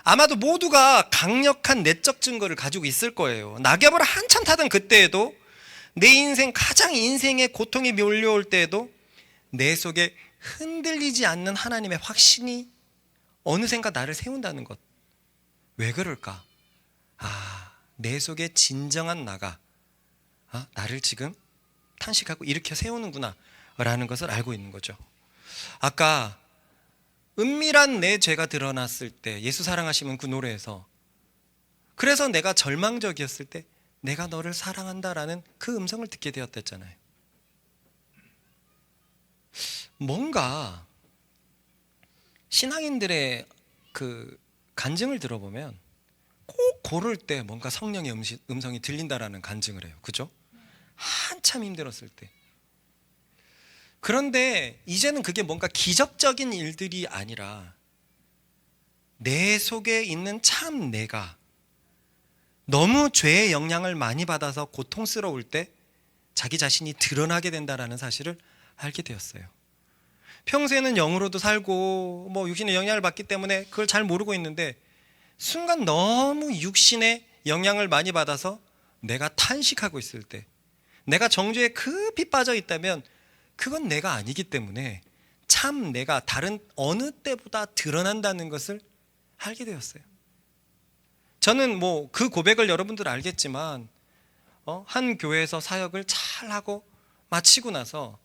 아마도 모두가 강력한 내적 증거를 가지고 있을 거예요. 낙엽을 한참 타던 그때에도, 내 인생 가장 인생의 고통이 몰려올 때에도 내 속에 흔들리지 않는 하나님의 확신이 어느샌가 나를 세운다는 것. 왜 그럴까? 내 속에 진정한 나가 나를 지금 탄식하고 일으켜 세우는구나 라는 것을 알고 있는 거죠. 아까 은밀한 내 죄가 드러났을 때, 예수 사랑하시면 그 노래에서, 그래서 내가 절망적이었을 때 내가 너를 사랑한다라는 그 음성을 듣게 되었댔잖아요. 뭔가 신앙인들의 그 간증을 들어보면 꼭 고를 때 뭔가 성령의 음성이 들린다라는 간증을 해요. 그죠? 한참 힘들었을 때. 그런데 이제는 그게 뭔가 기적적인 일들이 아니라 내 속에 있는 참 내가 너무 죄의 영향을 많이 받아서 고통스러울 때 자기 자신이 드러나게 된다는 사실을 알게 되었어요. 평소에는 영으로도 살고 육신의 영향을 받기 때문에 그걸 잘 모르고 있는데, 순간 너무 육신의 영향을 많이 받아서 내가 탄식하고 있을 때, 내가 정죄에 급히 빠져 있다면 그건 내가 아니기 때문에 참 내가 다른 어느 때보다 드러난다는 것을 알게 되었어요. 저는 그 고백을 여러분들 알겠지만 한 교회에서 사역을 잘하고 마치고 나서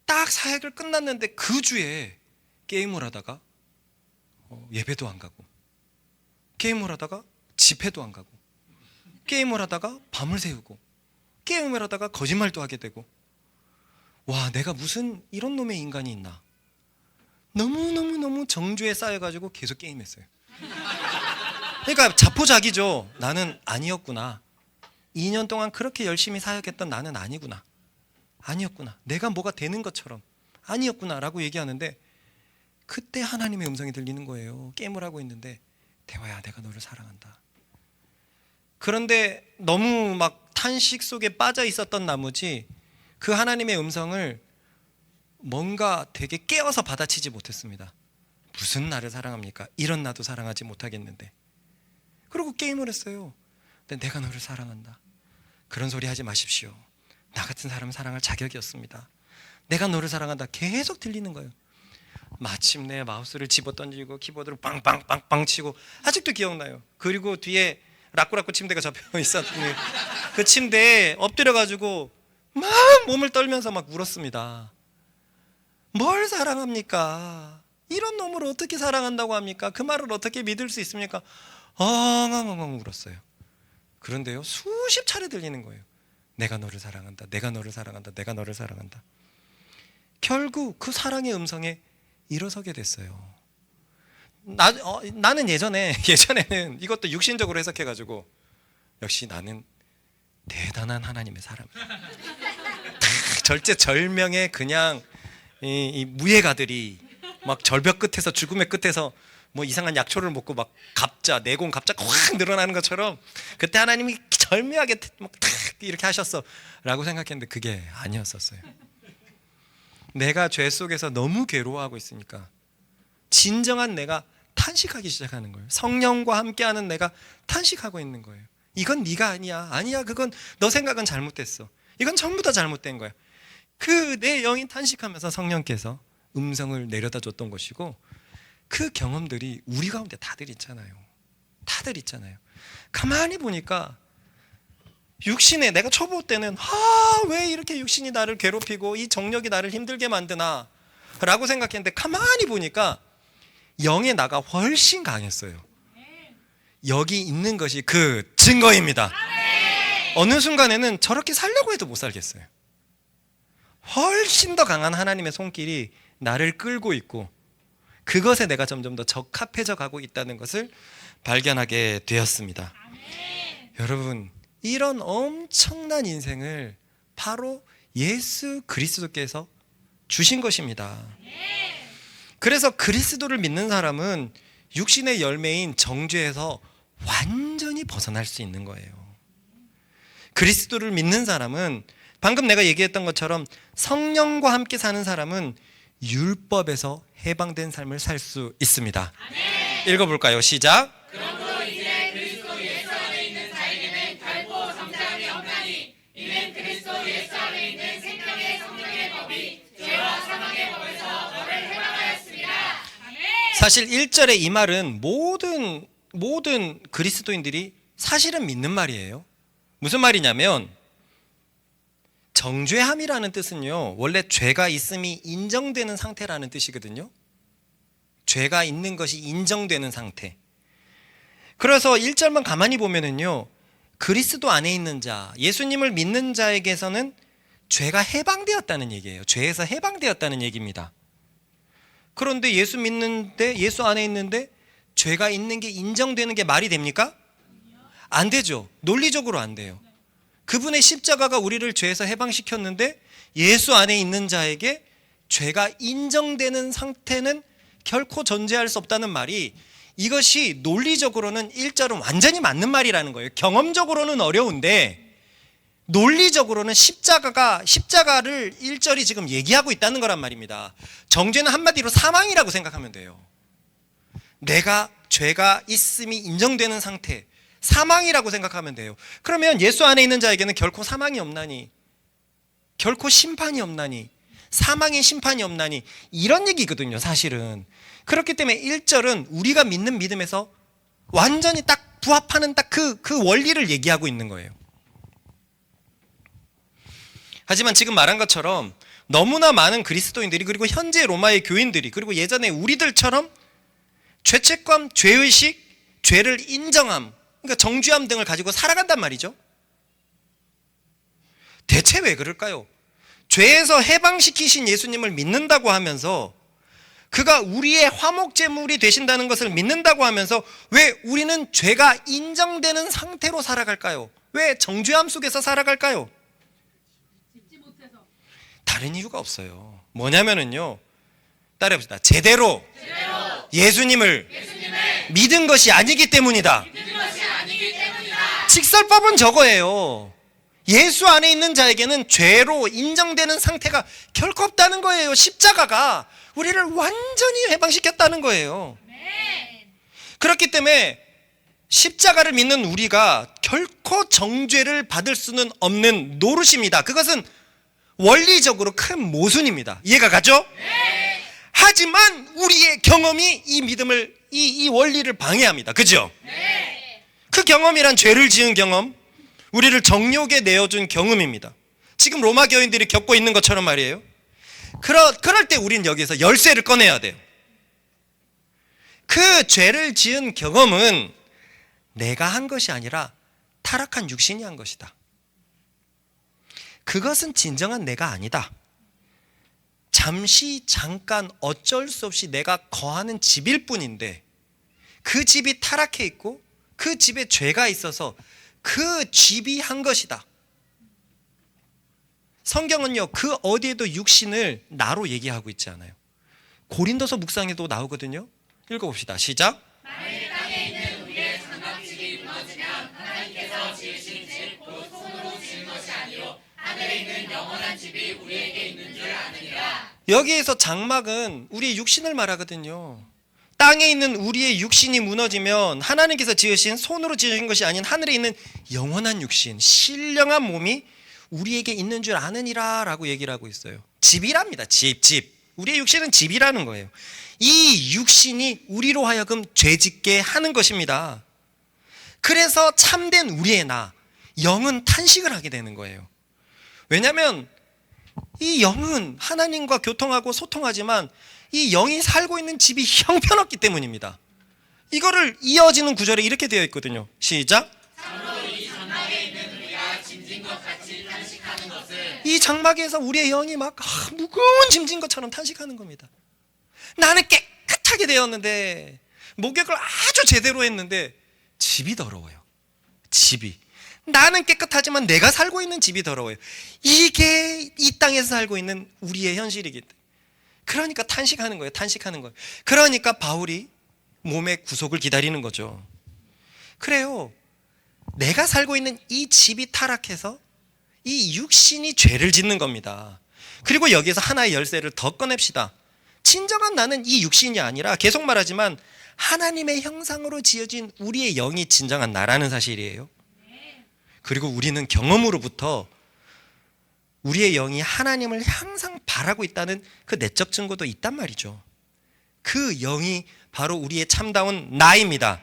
딱 사역을 끝났는데 그 주에 게임을 하다가 예배도 안 가고, 게임을 하다가 집회도 안 가고, 게임을 하다가 밤을 새우고, 게임을 하다가 거짓말도 하게 되고, 와, 내가 무슨 이런 놈의 인간이 있나. 너무 정죄에 쌓여가지고 계속 게임했어요. 그러니까 자포자기죠. 나는 아니었구나. 2년 동안 그렇게 열심히 사역했던 나는 아니구나. 아니었구나. 내가 뭐가 되는 것처럼 아니었구나 라고 얘기하는데, 그때 하나님의 음성이 들리는 거예요. 게임을 하고 있는데, 대화야, 내가 너를 사랑한다. 그런데 너무 막 탄식 속에 빠져 있었던 나머지 그 하나님의 음성을 뭔가 되게 깨어서 받아치지 못했습니다. 무슨 나를 사랑합니까? 이런 나도 사랑하지 못하겠는데. 그리고 게임을 했어요. 근데 내가 너를 사랑한다. 그런 소리 하지 마십시오. 나 같은 사람 사랑할 자격이 없습니다. 내가 너를 사랑한다. 계속 들리는 거예요. 마침내 마우스를 집어던지고 키보드를 빵빵빵빵 치고, 아직도 기억나요. 그리고 뒤에 라꾸라꾸 침대가 접혀 있었더니 그 침대에 엎드려가지고 막 몸을 떨면서 막 울었습니다. 뭘 사랑합니까? 이런 놈을 어떻게 사랑한다고 합니까? 그 말을 어떻게 믿을 수 있습니까? 엉엉엉엉 울었어요. 그런데요, 수십 차례 들리는 거예요. 내가 너를 사랑한다. 내가 너를 사랑한다. 내가 너를 사랑한다. 결국 그 사랑의 음성에 일어서게 됐어요. 나는 예전에는 이것도 육신적으로 해석해가지고, 역시 나는 대단한 하나님의 사람이야. 절제절명의 그냥 이 무예가들이 막 절벽 끝에서, 죽음의 끝에서 뭐 이상한 약초를 먹고 막 내공 갑자기 확 늘어나는 것처럼 그때 하나님이 절묘하게 막 탁 이렇게 하셨어 라고 생각했는데 그게 아니었었어요. 내가 죄 속에서 너무 괴로워하고 있으니까 진정한 내가 탄식하기 시작하는 거예요. 성령과 함께하는 내가 탄식하고 있는 거예요. 이건 네가 아니야, 그건 너 생각은 잘못됐어, 이건 전부 다 잘못된 거야. 그 내 영이 탄식하면서 성령께서 음성을 내려다 줬던 것이고, 그 경험들이 우리 가운데 다들 있잖아요. 가만히 보니까 육신에, 내가 초보 때는 왜 이렇게 육신이 나를 괴롭히고 이 정력이 나를 힘들게 만드나 라고 생각했는데, 가만히 보니까 영의 나가 훨씬 강했어요. 여기 있는 것이 그 증거입니다. 어느 순간에는 저렇게 살려고 해도 못 살겠어요. 훨씬 더 강한 하나님의 손길이 나를 끌고 있고, 그것에 내가 점점 더 적합해져 가고 있다는 것을 발견하게 되었습니다. 여러분, 이런 엄청난 인생을 바로 예수 그리스도께서 주신 것입니다. 그래서 그리스도를 믿는 사람은 육신의 열매인 정죄에서 완전히 벗어날 수 있는 거예요. 그리스도를 믿는 사람은, 방금 내가 얘기했던 것처럼 성령과 함께 사는 사람은 율법에서 해방된 삶을 살 수 있습니다. 읽어볼까요? 시작. 그러므로 이제 그리스도 예수 안에 있는 자에게는 결코 정죄함이 없나니, 이는 그리스도 예수 안에 있는 생명의 성령의 법이 죄와 사망의 법에서 너를 해방하였습니다. 사실 1절의 이 말은 모든 그리스도인들이 사실은 믿는 말이에요. 무슨 말이냐면, 정죄함이라는 뜻은요, 원래 죄가 있음이 인정되는 상태라는 뜻이거든요. 죄가 있는 것이 인정되는 상태. 그래서 1절만 가만히 보면은요, 그리스도 안에 있는 자, 예수님을 믿는 자에게서는 죄가 해방되었다는 얘기예요. 죄에서 해방되었다는 얘기입니다. 그런데 예수 안에 있는데 죄가 있는 게 인정되는 게 말이 됩니까? 안 되죠. 논리적으로 안 돼요. 그분의 십자가가 우리를 죄에서 해방시켰는데, 예수 안에 있는 자에게 죄가 인정되는 상태는 결코 존재할 수 없다는 말이, 이것이 논리적으로는 1절은 완전히 맞는 말이라는 거예요. 경험적으로는 어려운데 논리적으로는 십자가를 1절이 지금 얘기하고 있다는 거란 말입니다. 정죄는 한마디로 사망이라고 생각하면 돼요. 내가 죄가 있음이 인정되는 상태, 사망이라고 생각하면 돼요. 그러면 예수 안에 있는 자에게는 결코 사망이 없나니, 결코 심판이 없나니, 사망의 심판이 없나니, 이런 얘기거든요, 사실은. 그렇기 때문에 1절은 우리가 믿는 믿음에서 완전히 딱 부합하는 딱 그 원리를 얘기하고 있는 거예요. 하지만 지금 말한 것처럼 너무나 많은 그리스도인들이, 그리고 현재 로마의 교인들이, 그리고 예전에 우리들처럼 죄책감, 죄의식, 죄를 인정함, 그러니까 정죄함 등을 가지고 살아간단 말이죠. 대체 왜 그럴까요? 죄에서 해방시키신 예수님을 믿는다고 하면서, 그가 우리의 화목제물이 되신다는 것을 믿는다고 하면서 왜 우리는 죄가 인정되는 상태로 살아갈까요? 왜 정죄함 속에서 살아갈까요? 다른 이유가 없어요. 뭐냐면은요, 따라해봅시다. 제대로 예수님을 믿은 것이 아니기 때문이다. 직설법은 저거예요. 예수 안에 있는 자에게는 죄로 인정되는 상태가 결코 없다는 거예요. 십자가가 우리를 완전히 해방시켰다는 거예요. 그렇기 때문에 십자가를 믿는 우리가 결코 정죄를 받을 수는 없는 노릇입니다. 그것은 원리적으로 큰 모순입니다. 이해가 가죠? 하지만 우리의 경험이 이 믿음을, 이 원리를 방해합니다. 그죠? 그 경험이란 죄를 지은 경험, 우리를 정욕에 내어준 경험입니다. 지금 로마 교인들이 겪고 있는 것처럼 말이에요. 그럴 때 우리는 여기서 열쇠를 꺼내야 돼요. 그 죄를 지은 경험은 내가 한 것이 아니라 타락한 육신이 한 것이다. 그것은 진정한 내가 아니다. 잠깐 어쩔 수 없이 내가 거하는 집일 뿐인데 그 집이 타락해 있고 그 집에 죄가 있어서 그 집이 한 것이다. 성경은요, 그 어디에도 육신을 나로 얘기하고 있지 않아요. 고린도서 묵상에도 나오거든요. 읽어봅시다. 시작. 만일 땅에 있는 우리의 장막집이 무너지면 하나님께서 지으신 집 곧 손으로 지은 것이 아니요 하늘에 있는 영원한 집이 우리에게 있는 줄 아느니라. 여기에서 장막은 우리의 육신을 말하거든요. 땅에 있는 우리의 육신이 무너지면 하나님께서 지으신, 손으로 지으신 것이 아닌 하늘에 있는 영원한 육신, 신령한 몸이 우리에게 있는 줄 아느니라 라고 얘기를 하고 있어요. 집이랍니다. 집. 우리의 육신은 집이라는 거예요. 이 육신이 우리로 하여금 죄짓게 하는 것입니다. 그래서 참된 우리의 나, 영은 탄식을 하게 되는 거예요. 왜냐하면 이 영은 하나님과 교통하고 소통하지만 이 영이 살고 있는 집이 형편없기 때문입니다. 이거를 이어지는 구절에 이렇게 되어 있거든요. 시작. 참으로 이 장막에 있는 우리가 짐진 것 같이 탄식하는 것은 이 장막에서 우리의 영이 막 무거운 짐진 것처럼 탄식하는 겁니다. 나는 깨끗하게 되었는데, 목욕을 아주 제대로 했는데 집이 더러워요. 집이. 나는 깨끗하지만 내가 살고 있는 집이 더러워요. 이게 이 땅에서 살고 있는 우리의 현실이기 때문에. 그러니까 탄식하는 거예요. 그러니까 바울이 몸의 구속을 기다리는 거죠. 그래요. 내가 살고 있는 이 집이 타락해서 이 육신이 죄를 짓는 겁니다. 그리고 여기에서 하나의 열쇠를 더 꺼냅시다. 진정한 나는 이 육신이 아니라, 계속 말하지만 하나님의 형상으로 지어진 우리의 영이 진정한 나라는 사실이에요. 그리고 우리는 경험으로부터 우리의 영이 하나님을 항상 바라고 있다는 그 내적 증거도 있단 말이죠. 그 영이 바로 우리의 참다운 나입니다.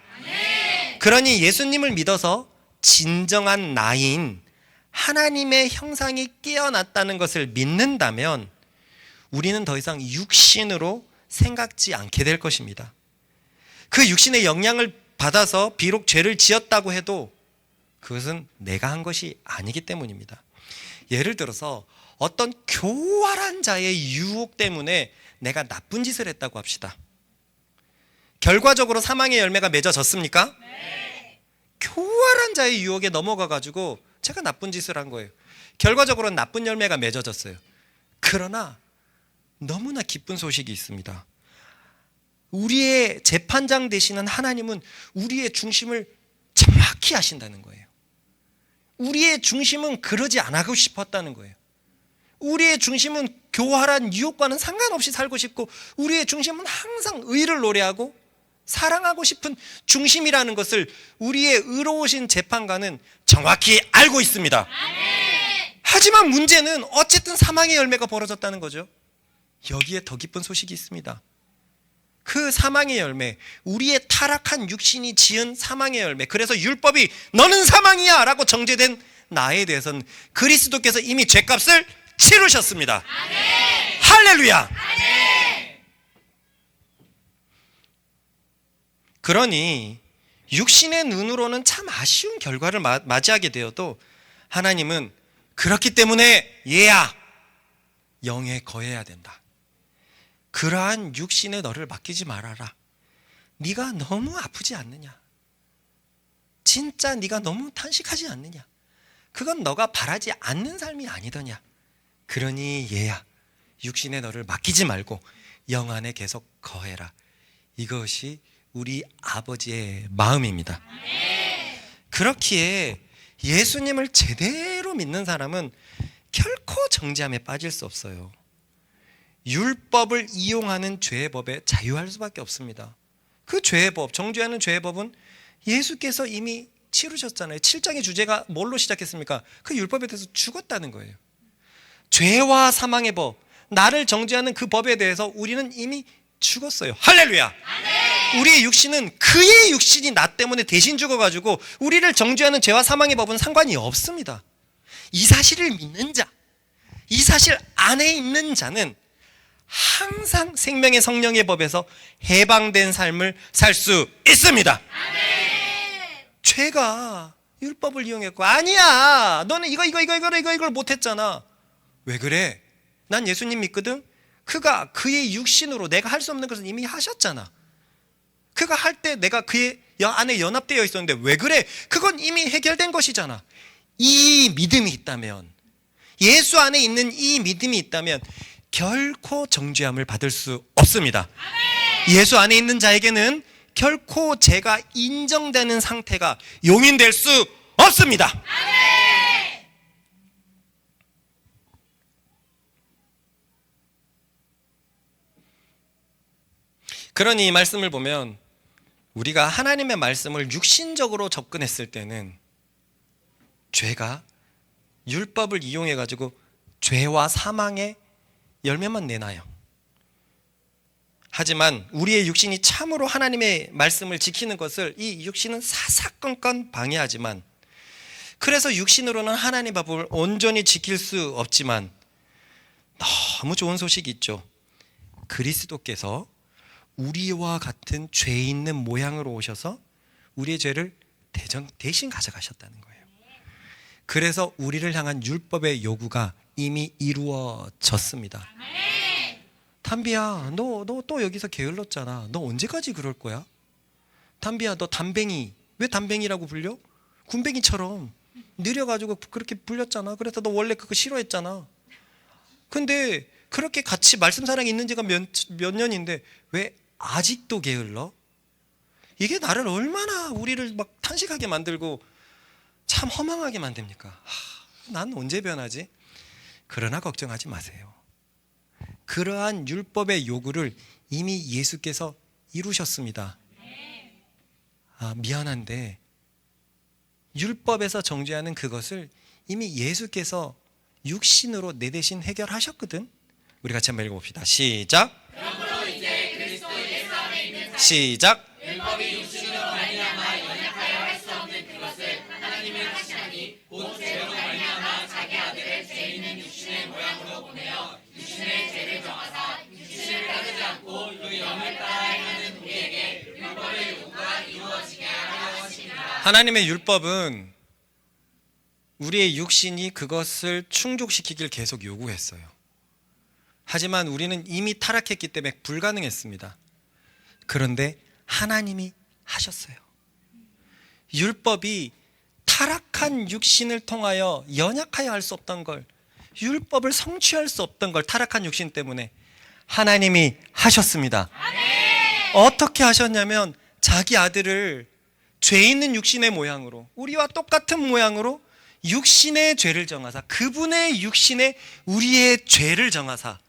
그러니 예수님을 믿어서 진정한 나인 하나님의 형상이 깨어났다는 것을 믿는다면 우리는 더 이상 육신으로 생각지 않게 될 것입니다. 그 육신의 영향을 받아서 비록 죄를 지었다고 해도 그것은 내가 한 것이 아니기 때문입니다. 예를 들어서 어떤 교활한 자의 유혹 때문에 내가 나쁜 짓을 했다고 합시다. 결과적으로 사망의 열매가 맺어졌습니까? 네. 교활한 자의 유혹에 넘어가가지고 제가 나쁜 짓을 한 거예요. 결과적으로는 나쁜 열매가 맺어졌어요. 그러나 너무나 기쁜 소식이 있습니다. 우리의 재판장 되시는 하나님은 우리의 중심을 정확히 하신다는 거예요. 우리의 중심은 그러지 않고 싶었다는 거예요. 우리의 중심은 교활한 유혹과는 상관없이 살고 싶고, 우리의 중심은 항상 의를 노래하고 사랑하고 싶은 중심이라는 것을 우리의 의로우신 재판관은 정확히 알고 있습니다. 하지만 문제는 어쨌든 사망의 열매가 벌어졌다는 거죠. 여기에 더 기쁜 소식이 있습니다. 그 사망의 열매, 우리의 타락한 육신이 지은 사망의 열매, 그래서 율법이 너는 사망이야 라고 정죄된 나에 대해서는 그리스도께서 이미 죄값을 치르셨습니다. 아멘. 할렐루야. 아멘. 그러니 육신의 눈으로는 참 아쉬운 결과를 맞이하게 되어도 하나님은 그렇기 때문에 얘야, 영에 거해야 된다. 그러한 육신에 너를 맡기지 말아라. 네가 너무 아프지 않느냐? 진짜 네가 너무 탄식하지 않느냐? 그건 너가 바라지 않는 삶이 아니더냐? 그러니 얘야, 육신에 너를 맡기지 말고 영 안에 계속 거해라. 이것이 우리 아버지의 마음입니다. 그렇기에 예수님을 제대로 믿는 사람은 결코 정죄함에 빠질 수 없어요. 율법을 이용하는 죄의 법에 자유할 수밖에 없습니다. 그 죄의 법, 정죄하는 죄의 법은 예수께서 이미 치르셨잖아요. 7장의 주제가 뭘로 시작했습니까? 그 율법에 대해서 죽었다는 거예요. 죄와 사망의 법, 나를 정죄하는 그 법에 대해서 우리는 이미 죽었어요. 할렐루야. 우리의 육신은 그의 육신이 나 때문에 대신 죽어가지고 우리를 정죄하는 죄와 사망의 법은 상관이 없습니다. 이 사실을 믿는 자, 이 사실 안에 있는 자는 항상 생명의 성령의 법에서 해방된 삶을 살 수 있습니다. 죄가 율법을 이용했고, 아니야, 너는 이걸 못했잖아. 왜 그래? 난 예수님 믿거든. 그가 그의 육신으로 내가 할 수 없는 것을 이미 하셨잖아. 그가 할 때 내가 그의 안에 연합되어 있었는데 왜 그래? 그건 이미 해결된 것이잖아. 이 믿음이 있다면, 예수 안에 있는 이 믿음이 있다면 결코 정죄함을 받을 수 없습니다. 예수 안에 있는 자에게는 결코 죄가 인정되는 상태가 용인될 수 없습니다. 그러니 이 말씀을 보면 우리가 하나님의 말씀을 육신적으로 접근했을 때는 죄가 율법을 이용해 가지고 죄와 사망의 열매만 내놔요. 하지만 우리의 육신이 참으로 하나님의 말씀을 지키는 것을 이 육신은 사사건건 방해하지만, 그래서 육신으로는 하나님의 법을 온전히 지킬 수 없지만 너무 좋은 소식이 있죠. 그리스도께서 우리와 같은 죄 있는 모양으로 오셔서 우리의 죄를 대신 가져가셨다는 거예요. 그래서 우리를 향한 율법의 요구가 이미 이루어졌습니다. 담비야, 너 또 여기서 게을렀잖아. 너 언제까지 그럴 거야? 담비야, 너 담뱅이. 왜 담뱅이라고 불려? 군뱅이처럼 느려가지고 그렇게 불렸잖아. 그래서 너 원래 그거 싫어했잖아. 근데 그렇게 같이 말씀 사랑이 있는 지가 몇 년인데 왜 아직도 게을러? 이게 나를 얼마나 우리를 막 탄식하게 만들고 참 허망하게 만듭니까? 난 언제 변하지? 그러나 걱정하지 마세요. 그러한 율법의 요구를 이미 예수께서 이루셨습니다. 미안한데 율법에서 정죄하는 그것을 이미 예수께서 육신으로 내 대신 해결하셨거든. 우리 같이 한번 읽어봅시다. 시작. 그러므로 이제 그리스도 예수 안에 있는 자, 시작. 율법이 육신으로 말미암아 연약하여 할 수 없는 그것을 하나님을 하시나니 곧 죄로 말미암아 자기 아들을 죄 있는 육신의 모양으로 보내어 육신의 죄를 정하사 육신을 따르지 않고 그 영을 따라 행하는 우리에게 율법의 요구가 이루어지게 하려 하십니다. 하나님의 율법은 우리의 육신이 그것을 충족시키길 계속 요구했어요. 하지만 우리는 이미 타락했기 때문에 불가능했습니다. 그런데 하나님이 하셨어요. 율법이 타락한 육신을 통하여 연약하여 할 수 없던 걸, 율법을 성취할 수 없던 걸 타락한 육신 때문에 하나님이 하셨습니다. 어떻게 하셨냐면 자기 아들을 죄 있는 육신의 모양으로, 우리와 똑같은 모양으로 육신의 죄를 정하사, 그분의 육신에 우리의 죄를 정하사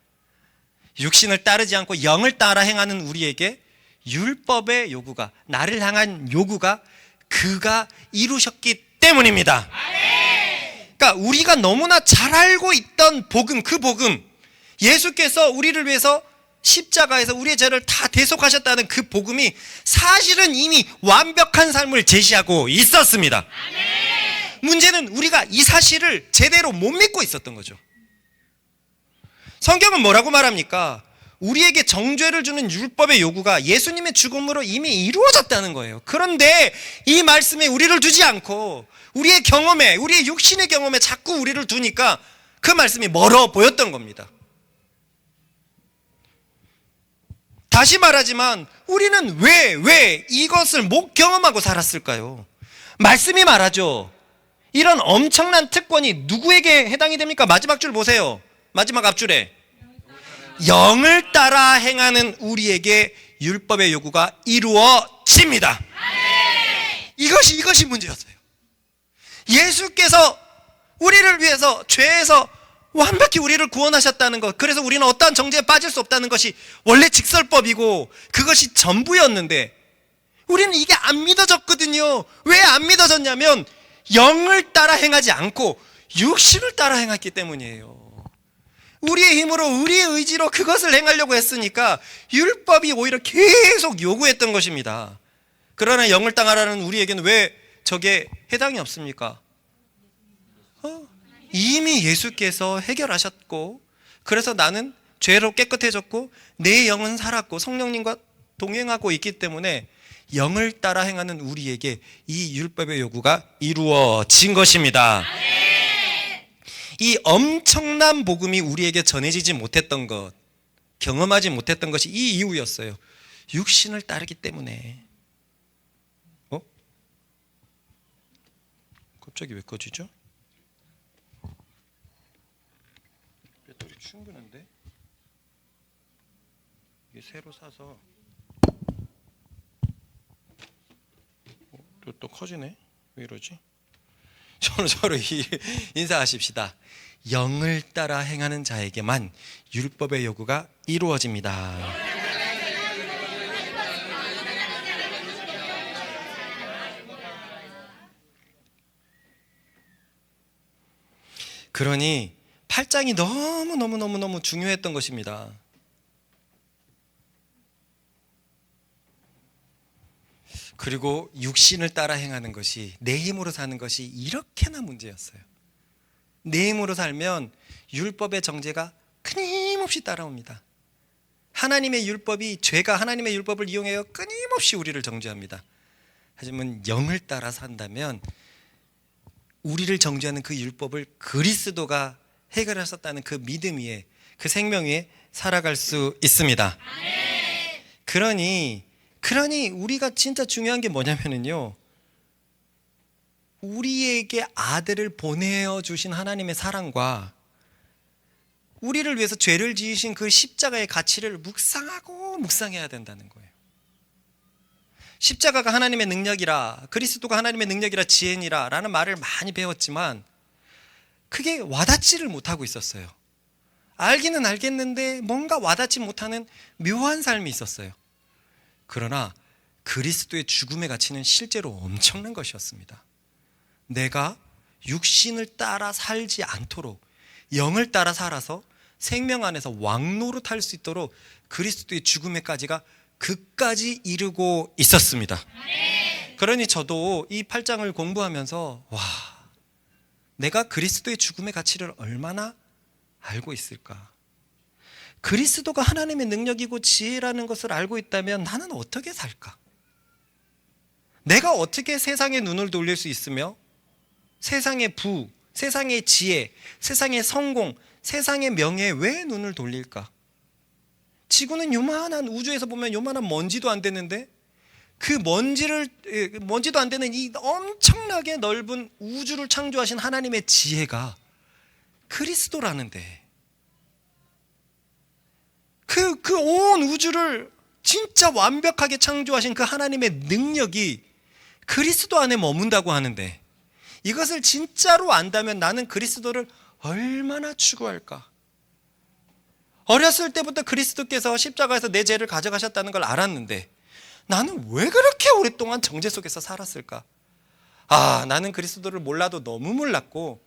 육신을 따르지 않고 영을 따라 행하는 우리에게 율법의 요구가, 나를 향한 요구가 그가 이루셨기 때문입니다. 그러니까 우리가 너무나 잘 알고 있던 복음, 그 복음, 예수께서 우리를 위해서 십자가에서 우리의 죄를 다 대속하셨다는 그 복음이 사실은 이미 완벽한 삶을 제시하고 있었습니다. 문제는 우리가 이 사실을 제대로 못 믿고 있었던 거죠. 성경은 뭐라고 말합니까? 우리에게 정죄를 주는 율법의 요구가 예수님의 죽음으로 이미 이루어졌다는 거예요. 그런데 이 말씀에 우리를 두지 않고 우리의 경험에, 우리의 육신의 경험에 자꾸 우리를 두니까 그 말씀이 멀어 보였던 겁니다. 다시 말하지만 우리는 왜 이것을 못 경험하고 살았을까요? 말씀이 말하죠. 이런 엄청난 특권이 누구에게 해당이 됩니까? 마지막 줄 보세요. 마지막 앞줄에 영을 따라 행하는 우리에게 율법의 요구가 이루어집니다. 이것이 문제였어요. 예수께서 우리를 위해서 죄에서 완벽히 우리를 구원하셨다는 것, 그래서 우리는 어떠한 정죄에 빠질 수 없다는 것이 원래 직설법이고 그것이 전부였는데 우리는 이게 안 믿어졌거든요. 왜 안 믿어졌냐면 영을 따라 행하지 않고 육신을 따라 행했기 때문이에요. 우리의 힘으로 우리의 의지로 그것을 행하려고 했으니까 율법이 오히려 계속 요구했던 것입니다. 그러나 영을 따라하는 우리에게는 왜 저게 해당이 없습니까? 이미 예수께서 해결하셨고, 그래서 나는 죄로 깨끗해졌고 내 영은 살았고 성령님과 동행하고 있기 때문에 영을 따라 행하는 우리에게 이 율법의 요구가 이루어진 것입니다. 이 엄청난 복음이 우리에게 전해지지 못했던 것, 경험하지 못했던 것이 이 이유였어요. 육신을 따르기 때문에. 갑자기 왜 꺼지죠? 배터리 충분한데? 이게 새로 사서 또 커지네. 왜 이러지? 서로 인사하십시다. 영을 따라 행하는 자에게만 율법의 요구가 이루어집니다. 그러니 8장이 너무 중요했던 것입니다. 그리고 육신을 따라 행하는 것이, 내 힘으로 사는 것이 이렇게나 문제였어요. 내 힘으로 살면 율법의 정죄가 끊임없이 따라옵니다. 하나님의 율법이, 죄가 하나님의 율법을 이용하여 끊임없이 우리를 정죄합니다. 하지만 영을 따라 산다면 우리를 정죄하는 그 율법을 그리스도가 해결하셨다는 그 믿음 위에, 그 생명 위에 살아갈 수 있습니다. 그러니 우리가 진짜 중요한 게 뭐냐면요, 우리에게 아들을 보내주신 하나님의 사랑과 우리를 위해서 죄를 지으신 그 십자가의 가치를 묵상해야 된다는 거예요. 십자가가 하나님의 능력이라, 그리스도가 하나님의 능력이라, 지혜니라 라는 말을 많이 배웠지만 그게 와닿지를 못하고 있었어요. 알기는 알겠는데 뭔가 와닿지 못하는 묘한 삶이 있었어요. 그러나 그리스도의 죽음의 가치는 실제로 엄청난 것이었습니다. 내가 육신을 따라 살지 않도록 영을 따라 살아서 생명 안에서 왕노릇할 수 있도록 그리스도의 죽음에까지가 그까지 이르고 있었습니다. 그러니 저도 이 8장을 공부하면서 내가 그리스도의 죽음의 가치를 얼마나 알고 있을까? 그리스도가 하나님의 능력이고 지혜라는 것을 알고 있다면 나는 어떻게 살까? 내가 어떻게 세상의 눈을 돌릴 수 있으며 세상의 부, 세상의 지혜, 세상의 성공, 세상의 명예에 왜 눈을 돌릴까? 지구는 요만한, 우주에서 보면 요만한 먼지도 안 되는데 그 먼지도 안 되는 이 엄청나게 넓은 우주를 창조하신 하나님의 지혜가 그리스도라는데, 그 온 우주를 진짜 완벽하게 창조하신 그 하나님의 능력이 그리스도 안에 머문다고 하는데, 이것을 진짜로 안다면 나는 그리스도를 얼마나 추구할까? 어렸을 때부터 그리스도께서 십자가에서 내 죄를 가져가셨다는 걸 알았는데 나는 왜 그렇게 오랫동안 정죄 속에서 살았을까? 나는 그리스도를 몰라도 너무 몰랐고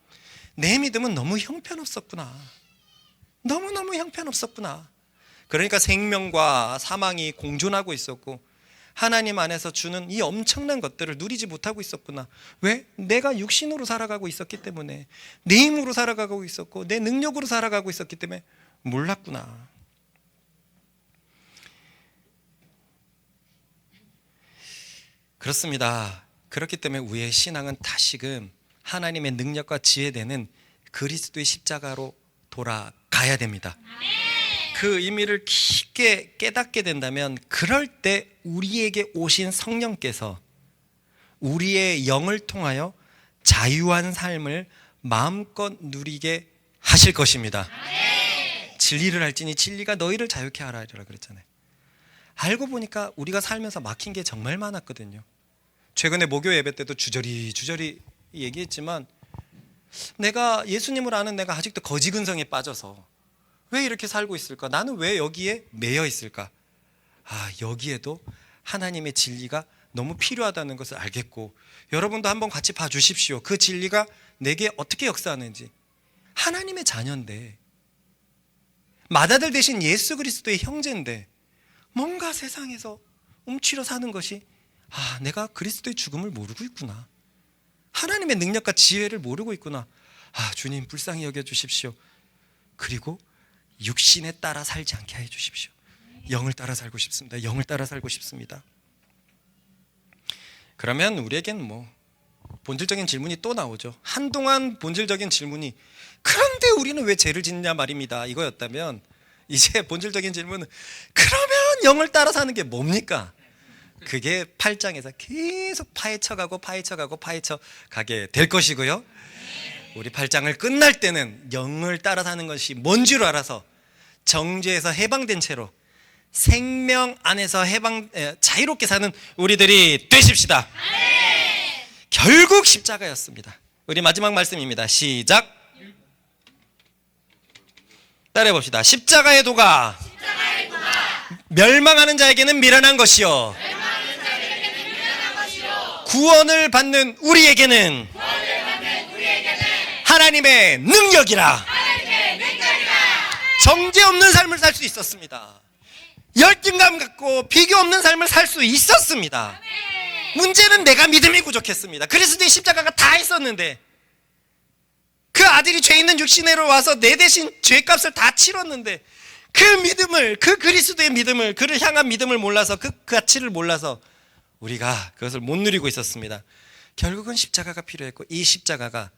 내 믿음은 너무 형편없었구나. 너무너무 형편없었구나. 그러니까 생명과 사망이 공존하고 있었고 하나님 안에서 주는 이 엄청난 것들을 누리지 못하고 있었구나. 왜? 내가 육신으로 살아가고 있었기 때문에, 내 힘으로 살아가고 있었고 내 능력으로 살아가고 있었기 때문에 몰랐구나. 그렇습니다. 그렇기 때문에 우리의 신앙은 다시금 하나님의 능력과 지혜되는 그리스도의 십자가로 돌아가야 됩니다. 그 의미를 깊게 깨닫게 된다면 그럴 때 우리에게 오신 성령께서 우리의 영을 통하여 자유한 삶을 마음껏 누리게 하실 것입니다. 진리를 알지니 진리가 너희를 자유케 하라 그랬잖아요. 알고 보니까 우리가 살면서 막힌 게 정말 많았거든요. 최근에 목요 예배 때도 주저리 얘기했지만, 내가 예수님을 아는 내가 아직도 거지 근성에 빠져서 왜 이렇게 살고 있을까? 나는 왜 여기에 매여 있을까? 여기에도 하나님의 진리가 너무 필요하다는 것을 알겠고, 여러분도 한번 같이 봐주십시오. 그 진리가 내게 어떻게 역사하는지. 하나님의 자녀인데, 맏아들 대신 예수 그리스도의 형제인데, 뭔가 세상에서 움츠려 사는 것이, 내가 그리스도의 죽음을 모르고 있구나, 하나님의 능력과 지혜를 모르고 있구나, 주님 불쌍히 여겨주십시오. 그리고 육신에 따라 살지 않게 해주십시오. 영을 따라 살고 싶습니다. 영을 따라 살고 싶습니다. 그러면 우리에겐 본질적인 질문이 또 나오죠. 한동안 본질적인 질문이, 그런데 우리는 왜 죄를 짓냐 말입니다, 이거였다면, 이제 본질적인 질문은, 그러면 영을 따라 사는 게 뭡니까? 그게 8장에서 계속 파헤쳐가게 될 것이고요. 우리 8장을 끝날 때는 영을 따라 사는 것이 뭔 줄 알아서 정죄에서 해방된 채로 생명 안에서 자유롭게 사는 우리들이 되십시다. 결국 십자가였습니다. 우리 마지막 말씀입니다. 시작. 따라해 봅시다. 십자가의 도가 멸망하는 자에게는 미련한 것이요, 구원을 받는 우리에게는 하나님의 능력이라. 정죄 없는 삶을 살 수 있었습니다. 열등감 갖고 비교 없는 삶을 살 수 있었습니다. 문제는 내가 믿음이 부족했습니다. 그리스도의 십자가가 다 있었는데, 그 아들이 죄 있는 육신으로 와서 내 대신 죄값을 다 치렀는데, 그 믿음을, 그 그리스도의 믿음을, 그를 향한 믿음을 몰라서, 그 가치를 몰라서 우리가 그것을 못 누리고 있었습니다. 결국은 십자가가 필요했고, 이 십자가가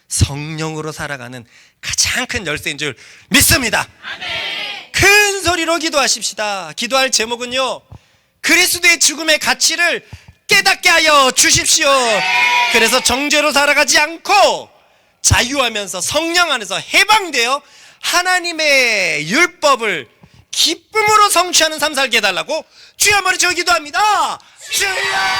성령으로 살아가는 가장 큰 열쇠인 줄 믿습니다. 큰 소리로 기도하십시다. 기도할 제목은요, 그리스도의 죽음의 가치를 깨닫게 하여 주십시오. 그래서 정죄로 살아가지 않고 자유하면서 성령 안에서 해방되어 하나님의 율법을 기쁨으로 성취하는 삶 살게 해달라고 주여 머리 치고 기도합니다. 주여!